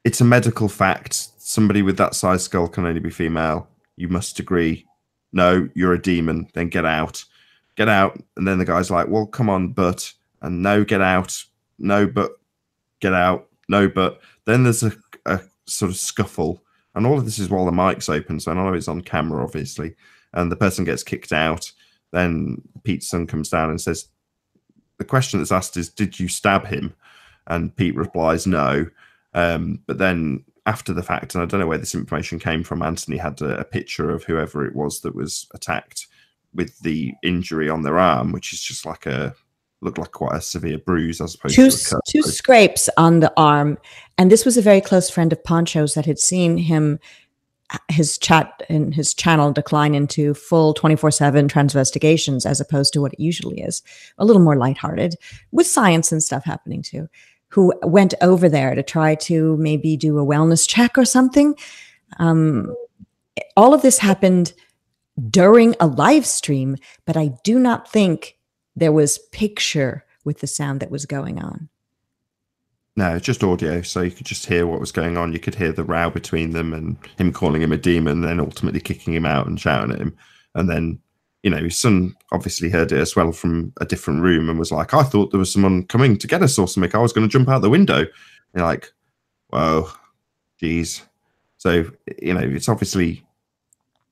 it's a medical fact. Somebody with that size skull can only be female. You must agree. No, you're a demon. Then get out. Get out. And then the guy's like, well, come on, but. And no, get out. No, but. Get out. No, but. Then there's a sort of scuffle. And all of this is while the mic's open. So I know it's on camera, obviously. And the person gets kicked out. Then Pete's son comes down and says, the question that's asked is, did you stab him? And Pete replies, no. But then after the fact, and I don't know where this information came from, Anthony had a picture of whoever it was that was attacked with the injury on their arm, which is just like looked like quite a severe bruise as opposed to a cut.
Two scrapes on the arm. And this was a very close friend of Pancho's that had seen him, his channel decline into full 24/7 transvestigations as opposed to what it usually is, a little more lighthearted with science and stuff happening too, who went over there to try to maybe do a wellness check or something. All of this happened during a live stream, but I do not think there was picture with the sound that was going on.
No, it's just audio, so you could just hear what was going on. You could hear the row between them and him calling him a demon, then ultimately kicking him out and shouting at him. And then, you know, his son obviously heard it as well from a different room and was like, I thought there was someone coming to get us or something. I was going to jump out the window. And you're like, whoa, geez. So, you know, it's obviously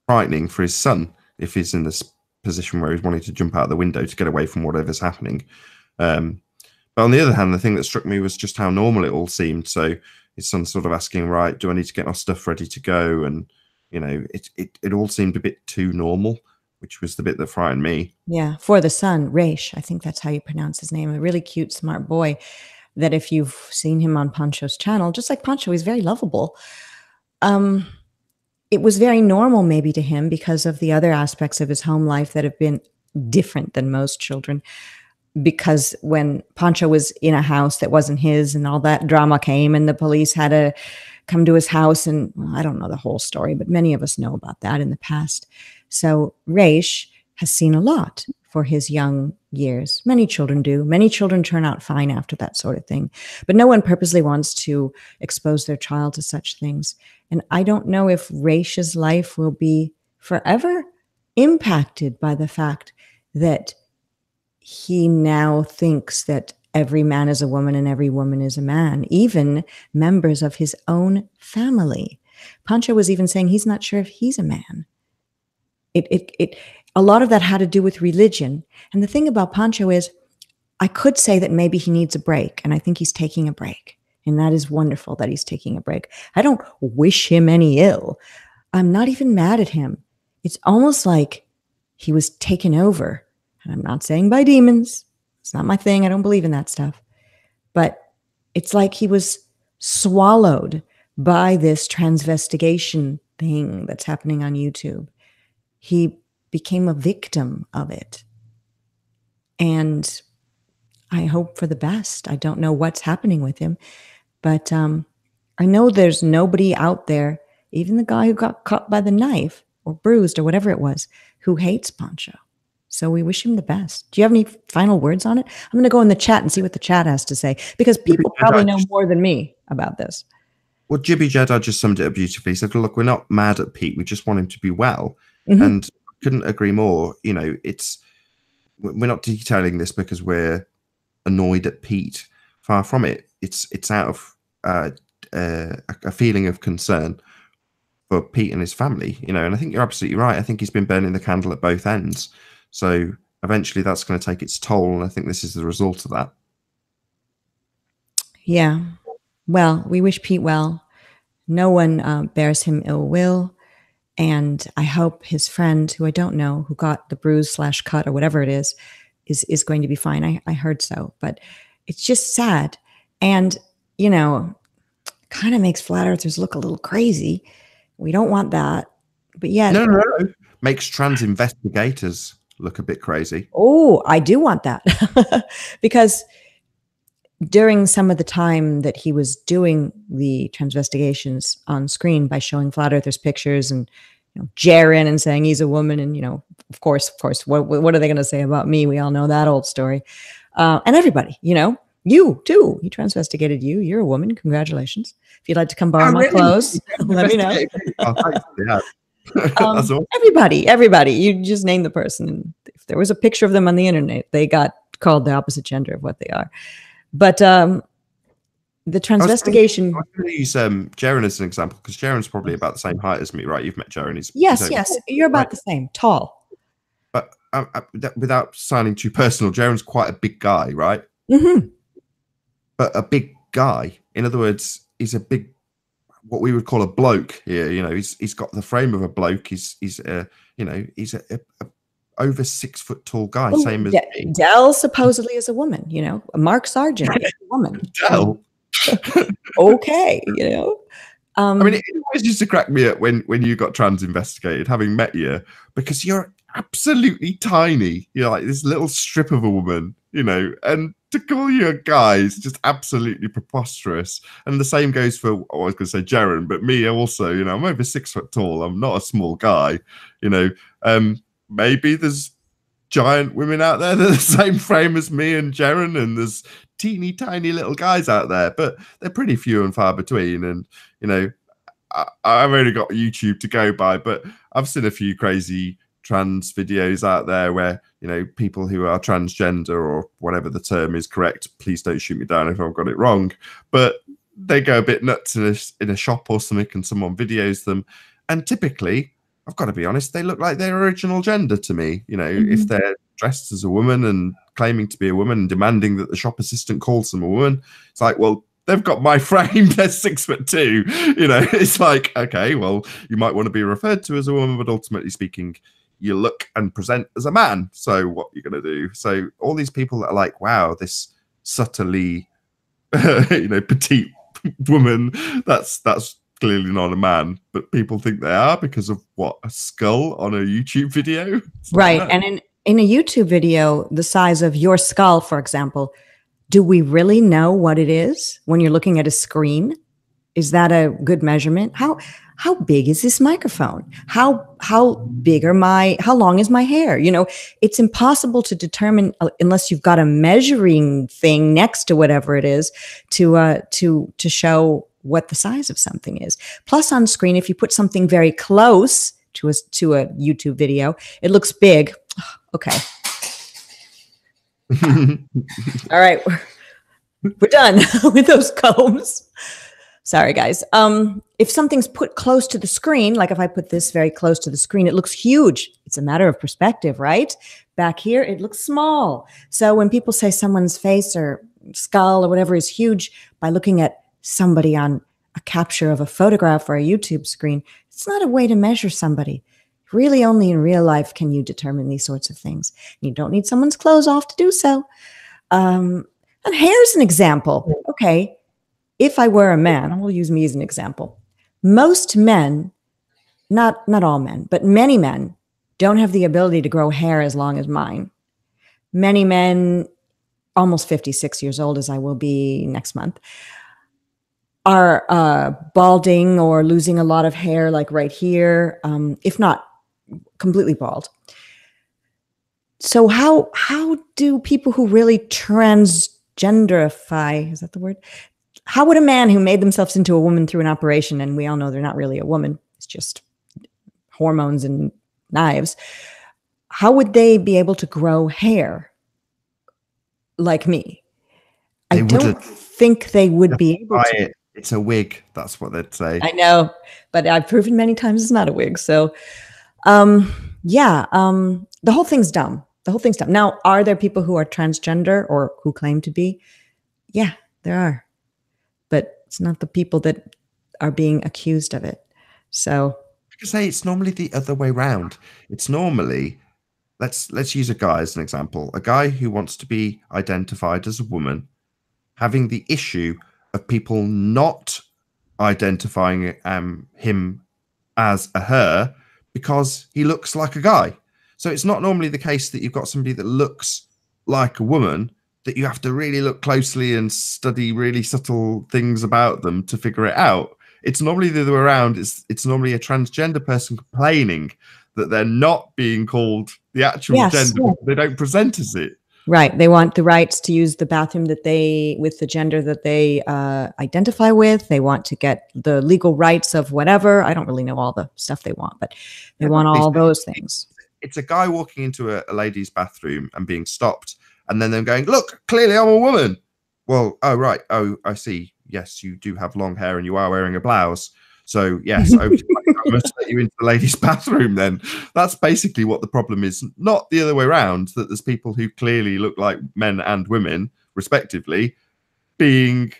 frightening for his son if he's in this position where he's wanting to jump out the window to get away from whatever's happening. But on the other hand, the thing that struck me was just how normal it all seemed. So his son's sort of asking, right, do I need to get my stuff ready to go? And, You know, it all seemed a bit too normal, which was the bit that frightened me.
Yeah, for the son, Raish, I think that's how you pronounce his name. A really cute, smart boy that if you've seen him on Pancho's channel, just like Pancho, he's very lovable. It was very normal maybe to him because of the other aspects of his home life that have been different than most children. Because when Pancho was in a house that wasn't his and all that drama came and the police had to come to his house, and well, I don't know the whole story, but many of us know about that in the past. So Raish has seen a lot for his young years. Many children do. Many children turn out fine after that sort of thing. But no one purposely wants to expose their child to such things. And I don't know if Raish's life will be forever impacted by the fact that he now thinks that every man is a woman and every woman is a man, even members of his own family. Pancho was even saying he's not sure if he's a man. A lot of that had to do with religion. And the thing about Pancho is, I could say that maybe he needs a break, and I think he's taking a break. And that is wonderful that he's taking a break. I don't wish him any ill. I'm not even mad at him. It's almost like he was taken over. And I'm not saying by demons. It's not my thing. I don't believe in that stuff. But it's like he was swallowed by this transvestigation thing that's happening on YouTube. He became a victim of it. And I hope for the best. I don't know what's happening with him. But I know there's nobody out there, even the guy who got cut by the knife or bruised or whatever it was, who hates Pancho. So we wish him the best. Do you have any final words on it? I'm going to go in the chat and see what the chat has to say, because people probably know more than me about this.
Well, Jibby Jedi just summed it up beautifully. He said, look, we're not mad at Pete. We just want him to be well. And couldn't agree more. You know, we're not detailing this because we're annoyed at Pete. Far from it. It's out of a feeling of concern for Pete and his family, you know, and I think you're absolutely right. I think he's been burning the candle at both ends. So eventually that's going to take its toll. And I think this is the result of that.
Yeah. Well, we wish Pete well. No one bears him ill will. And I hope his friend, who I don't know, who got the bruise / cut or whatever it is going to be fine. I heard so, but it's just sad. And, you know, kind of makes flat earthers look a little crazy. We don't want that. But yet.
No. Makes trans investigators look a bit crazy.
Oh, I do want that. Because during some of the time that he was doing the transvestigations on screen by showing flat earthers pictures and, you know, Jaren and saying he's a woman, and, you know, of course, what are they going to say about me? We all know that old story. And everybody, you know, you too. He transvestigated you. You're a woman. Congratulations. If you'd like to come borrow my clothes, let me know. Everybody. You just name the person. And if there was a picture of them on the internet, they got called the opposite gender of what they are. But the transvestigation.
I'm going to use Jaren as an example, because Jaren's probably about the same height as me, right? You've met Jaren.
Yes. You're about the same, tall.
But without sounding too personal, Jaren's quite a big guy, right? But a big guy. In other words, he's a big, what we would call a bloke here. You know, he's got the frame of a bloke. He's a over 6 foot tall guy, same as me.
Dell supposedly is a woman. You know, Mark Sargent is a woman.
Dell.
Okay, you know.
I mean, it always used to crack me up when you got trans investigated, having met you, because you're absolutely tiny. You're like this little strip of a woman, you know, and to call you a guy is just absolutely preposterous. And the same goes for, I was going to say Jaren, but me also, you know, I'm over 6 foot tall. I'm not a small guy, you know. Maybe there's giant women out there that are the same frame as me and Jaren, and there's teeny tiny little guys out there, but they're pretty few and far between. And, you know, I've only got YouTube to go by, but I've seen a few crazy trans videos out there where, you know, people who are transgender, or whatever the term is correct, please don't shoot me down if I've got it wrong, but they go a bit nuts in a shop or something, and someone videos them, and typically, I've got to be honest, they look like their original gender to me. You know, if they're dressed as a woman and claiming to be a woman and demanding that the shop assistant calls them a woman, it's like, well, they've got my frame. They're 6'2". You know, it's like, okay, well, you might want to be referred to as a woman, but ultimately speaking, you look and present as a man. So what are you going to do? So all these people that are like, wow, this subtly, you know, petite woman, that's clearly not a man, but people think they are because of what, a skull on a YouTube video?
Right. Like, and in a YouTube video, the size of your skull, for example, do we really know what it is when you're looking at a screen? Is that a good measurement? How big is this microphone? How long is my hair? You know, it's impossible to determine unless you've got a measuring thing next to whatever it is to show what the size of something is. Plus, on screen, if you put something very close to a YouTube video, it looks big. Okay. All right, we're done with those combs. Sorry, guys. If something's put close to the screen, like if I put this very close to the screen, it looks huge. It's a matter of perspective, right? Back here, it looks small. So when people say someone's face or skull or whatever is huge by looking at somebody on a capture of a photograph or a YouTube screen, it's not a way to measure somebody. Really, only in real life can you determine these sorts of things. You don't need someone's clothes off to do so. And hair's an example. Okay. If I were a man, I will use me as an example. Most men, not all men, but many men don't have the ability to grow hair as long as mine. Many men, almost 56 years old, as I will be next month, are balding or losing a lot of hair, like right here, if not completely bald. So how do people who really transgenderify, is that the word? How would a man who made themselves into a woman through an operation, and we all know they're not really a woman, it's just hormones and knives, how would they be able to grow hair like me? I don't think they would be able to.
It's a wig. That's what they'd say.
I know, but I've proven many times it's not a wig. So, the whole thing's dumb. The whole thing's dumb. Now, are there people who are transgender or who claim to be? Yeah, there are. But it's not the people that are being accused of it. So
I could say it's normally the other way around. It's normally, let's use a guy as an example. A guy who wants to be identified as a woman, having the issue of people not identifying him as a her because he looks like a guy. So it's not normally the case that you've got somebody that looks like a woman that you have to really look closely and study really subtle things about them to figure it out. It's normally the other way around. It's normally a transgender person complaining that they're not being called the actual gender. Yeah. They don't present as it.
Right. They want the rights to use the bathroom with the gender that they identify with. They want to get the legal rights of whatever. I don't really know all the stuff they want, but they want all those things.
It's a guy walking into a lady's bathroom and being stopped, and then them going, look, clearly I'm a woman. Well, oh, right. Oh, I see. Yes, you do have long hair and you are wearing a blouse. So, yes, I must let you into the ladies' bathroom then. That's basically what the problem is. Not the other way around, that there's people who clearly look like men and women, respectively, being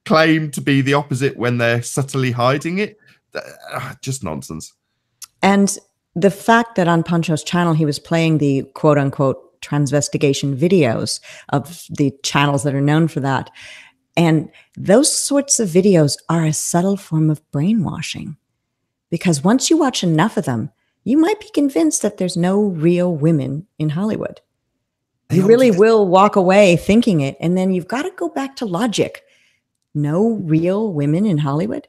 claimed to be the opposite when they're subtly hiding it. Just nonsense.
And the fact that on Pancho's channel, he was playing the quote-unquote Transvestigation videos of the channels that are known for that. And those sorts of videos are a subtle form of brainwashing, because once you watch enough of them, you might be convinced that there's no real women in Hollywood. You really will walk away thinking it. And then you've got to go back to logic. No real women in Hollywood?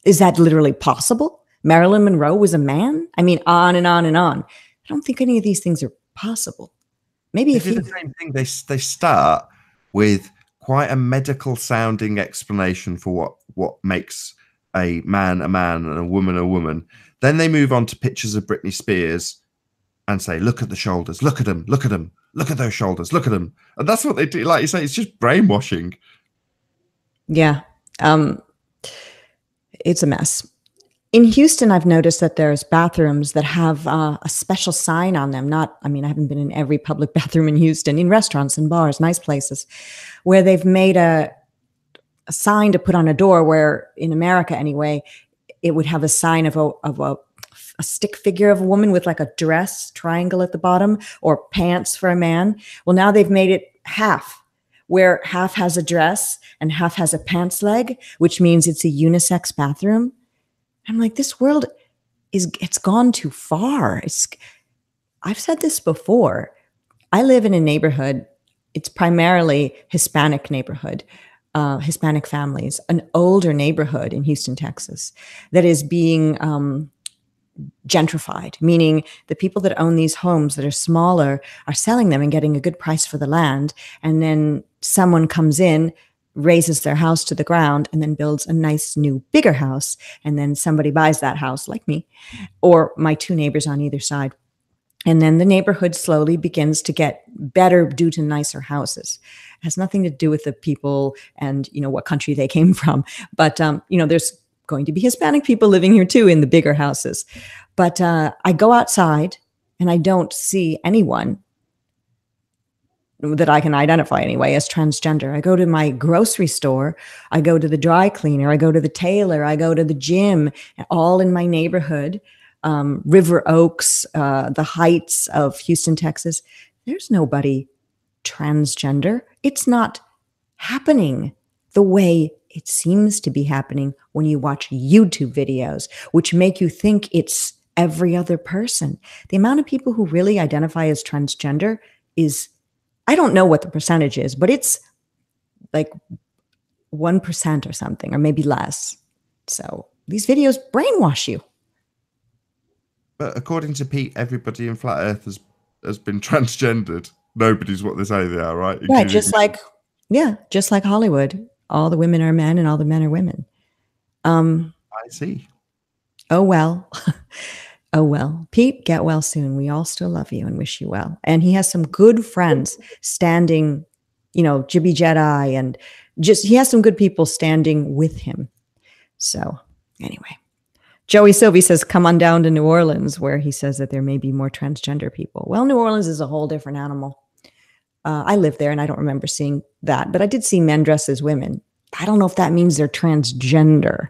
Is that literally possible? Marilyn Monroe was a man? I mean, on and on and on. I don't think any of these things are possible. Maybe if you
do the same thing, they start with quite a medical sounding explanation for what makes a man and a woman. Then they move on to pictures of Britney Spears and say, look at the shoulders, look at them, look at them, look at those shoulders, look at them. And that's what they do. Like you say, it's just brainwashing.
Yeah. It's a mess. In Houston, I've noticed that there's bathrooms that have a special sign on them. I haven't been in every public bathroom in Houston, in restaurants and bars, nice places, where they've made a sign to put on a door where in America anyway, it would have a sign of a stick figure of a woman with like a dress triangle at the bottom or pants for a man. Well, now they've made it half, where half has a dress and half has a pants leg, which means it's a unisex bathroom. I'm like, this world it's gone too far. I've said this before. I live in a neighborhood. It's primarily Hispanic neighborhood, Hispanic families, an older neighborhood in Houston, Texas, that is being gentrified, meaning the people that own these homes that are smaller are selling them and getting a good price for the land. And then someone comes in, raises their house to the ground, and then builds a nice new bigger house. And then somebody buys that house, like me or my two neighbors on either side. And then the neighborhood slowly begins to get better due to nicer houses. It has nothing to do with the people and, what country they came from. But, there's going to be Hispanic people living here too in the bigger houses. But I go outside and I don't see anyone that I can identify anyway as transgender. I go to my grocery store, I go to the dry cleaner, I go to the tailor, I go to the gym, all in my neighborhood, River Oaks, the Heights of Houston, Texas. There's nobody transgender. It's not happening the way it seems to be happening when you watch YouTube videos, which make you think it's every other person. The amount of people who really identify as transgender is, I don't know what the percentage is, but it's like 1% or something, or maybe less. So these videos brainwash you.
But according to Pete, everybody in Flat Earth has been transgendered. Nobody's what they say they are, right?
Right, just like Hollywood. All the women are men and all the men are women.
I see.
Oh, well. Oh, well. Pete, get well soon. We all still love you and wish you well. And he has some good friends standing, Jibby Jedi, and he has some good people standing with him. So anyway, Joey Sylvie says, come on down to New Orleans, where he says that there may be more transgender people. Well, New Orleans is a whole different animal. I live there and I don't remember seeing that, but I did see men dressed as women. I don't know if that means they're transgender.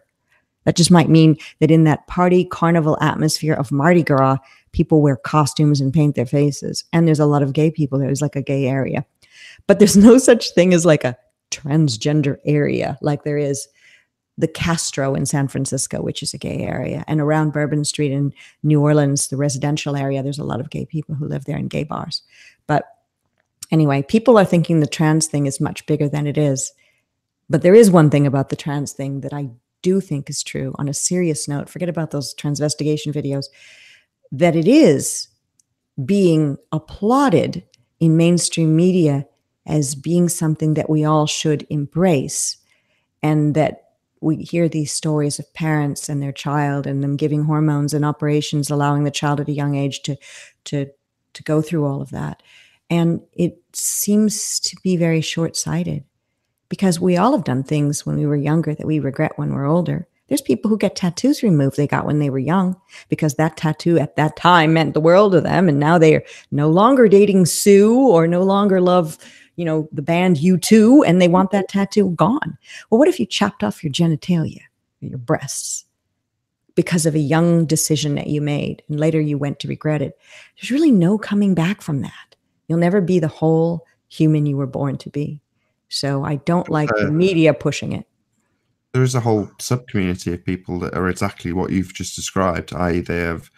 That just might mean that in that party carnival atmosphere of Mardi Gras, people wear costumes and paint their faces. And there's a lot of gay people. There's like a gay area, but there's no such thing as like a transgender area. Like there is the Castro in San Francisco, which is a gay area. And around Bourbon Street in New Orleans, the residential area, there's a lot of gay people who live there in gay bars. But anyway, people are thinking the trans thing is much bigger than it is. But there is one thing about the trans thing that I do think is true on a serious note. Forget about those transvestigation videos, that it is being applauded in mainstream media as being something that we all should embrace. And that we hear these stories of parents and their child and them giving hormones and operations, allowing the child at a young age to go through all of that. And it seems to be very short-sighted because we all have done things when we were younger that we regret when we're older. There's people who get tattoos removed they got when they were young because that tattoo at that time meant the world to them. And now they're no longer dating Sue or no longer love, the band U2, and they want that tattoo gone. Well, what if you chopped off your genitalia, your breasts, because of a young decision that you made and later you went to regret it? There's really no coming back from that. You'll never be the whole human you were born to be. So I don't like the media pushing it.
There is a whole sub-community of people that are exactly what you've just described, i.e. they have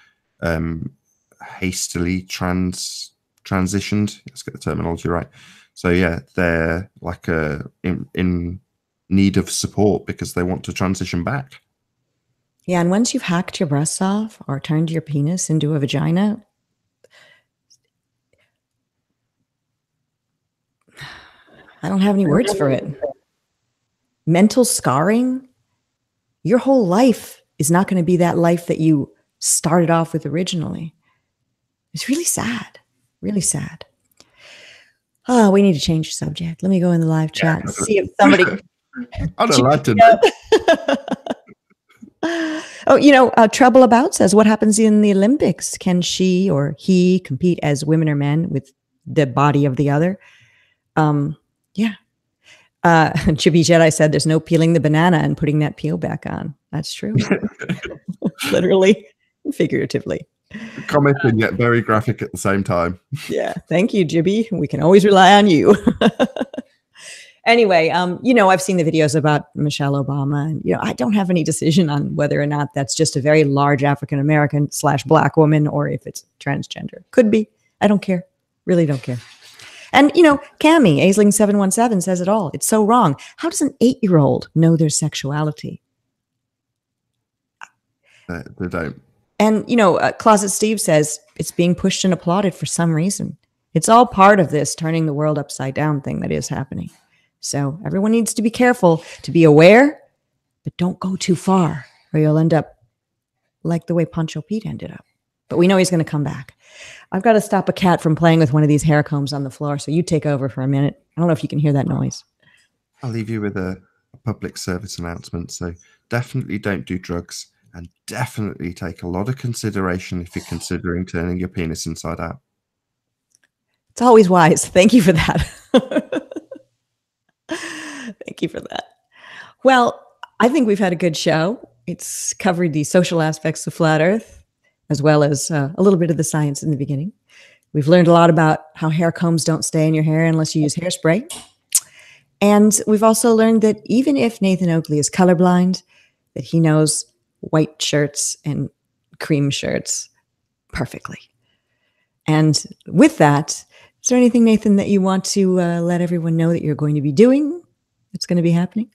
hastily transitioned. Let's get the terminology right. So yeah, they're like in need of support because they want to transition back.
Yeah, and once you've hacked your breasts off or turned your penis into a vagina, I don't have any words for it. Mental scarring, your whole life is not going to be that life that you started off with originally. It's really sad, really sad. Oh, we need to change the subject. Let me go in the live chat and see if somebody...
I don't like to.
Oh, Trouble About says, what happens in the Olympics? Can she or he compete as women or men with the body of the other? Yeah. Chibi Jedi said there's no peeling the banana and putting that peel back on. That's true. Literally and figuratively.
Comic and yet very graphic at the same time.
Yeah. Thank you, Jibby. We can always rely on you. Anyway, I've seen the videos about Michelle Obama, and, I don't have any decision on whether or not that's just a very large African-American / Black woman or if it's transgender. Could be. I don't care. Really don't care. And, Cammie, Aisling717 says it all. It's so wrong. How does an 8-year-old know their sexuality?
They don't.
And, Closet Steve says it's being pushed and applauded for some reason. It's all part of this turning the world upside down thing that is happening. So everyone needs to be careful, to be aware, but don't go too far or you'll end up like the way Poncho Pete ended up. But we know he's going to come back. I've got to stop a cat from playing with one of these hair combs on the floor, so you take over for a minute. I don't know if you can hear that noise.
I'll leave you with a public service announcement. So definitely don't do drugs, and definitely take a lot of consideration if you're considering turning your penis inside out.
It's always wise. Thank you for that. Thank you for that. Well, I think we've had a good show. It's covered the social aspects of Flat Earth, as well as a little bit of the science in the beginning. We've learned a lot about how hair combs don't stay in your hair unless you use hairspray. And we've also learned that even if Nathan Oakley is colorblind, that he knows white shirts and cream shirts perfectly. And with that, is there anything, Nathan, that you want to let everyone know that you're going to be doing? It's going to be happening?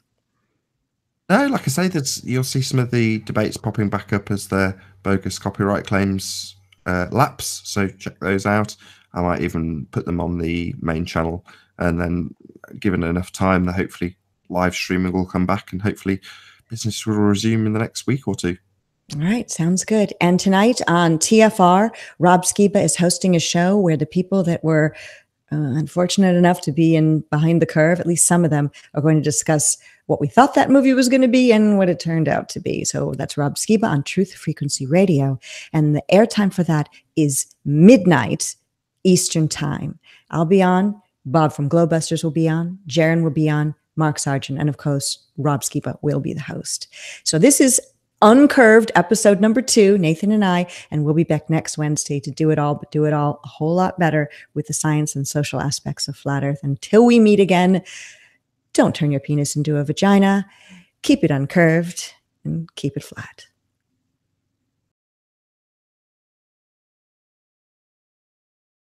No, like I say, you'll see some of the debates popping back up as their bogus copyright claims lapse. So check those out. I might even put them on the main channel, and then given enough time, that hopefully live streaming will come back, and hopefully business will resume in the next week or two.
All right, sounds good. And tonight on TFR, Rob Skiba is hosting a show where the people that were unfortunate enough to be in Behind the Curve, at least some of them, are going to discuss what we thought that movie was going to be and what it turned out to be. So that's Rob Skiba on Truth Frequency Radio. And the airtime for that is midnight Eastern time. I'll be on. Bob from Glowbusters will be on. Jaron will be on. Mark Sargent. And of course, Rob Skiba will be the host. So this is Uncurved, episode number 2, Nathan and I, and we'll be back next Wednesday to do it all, but do it all a whole lot better with the science and social aspects of Flat Earth. Until we meet again, don't turn your penis into a vagina, keep it uncurved, and keep it flat.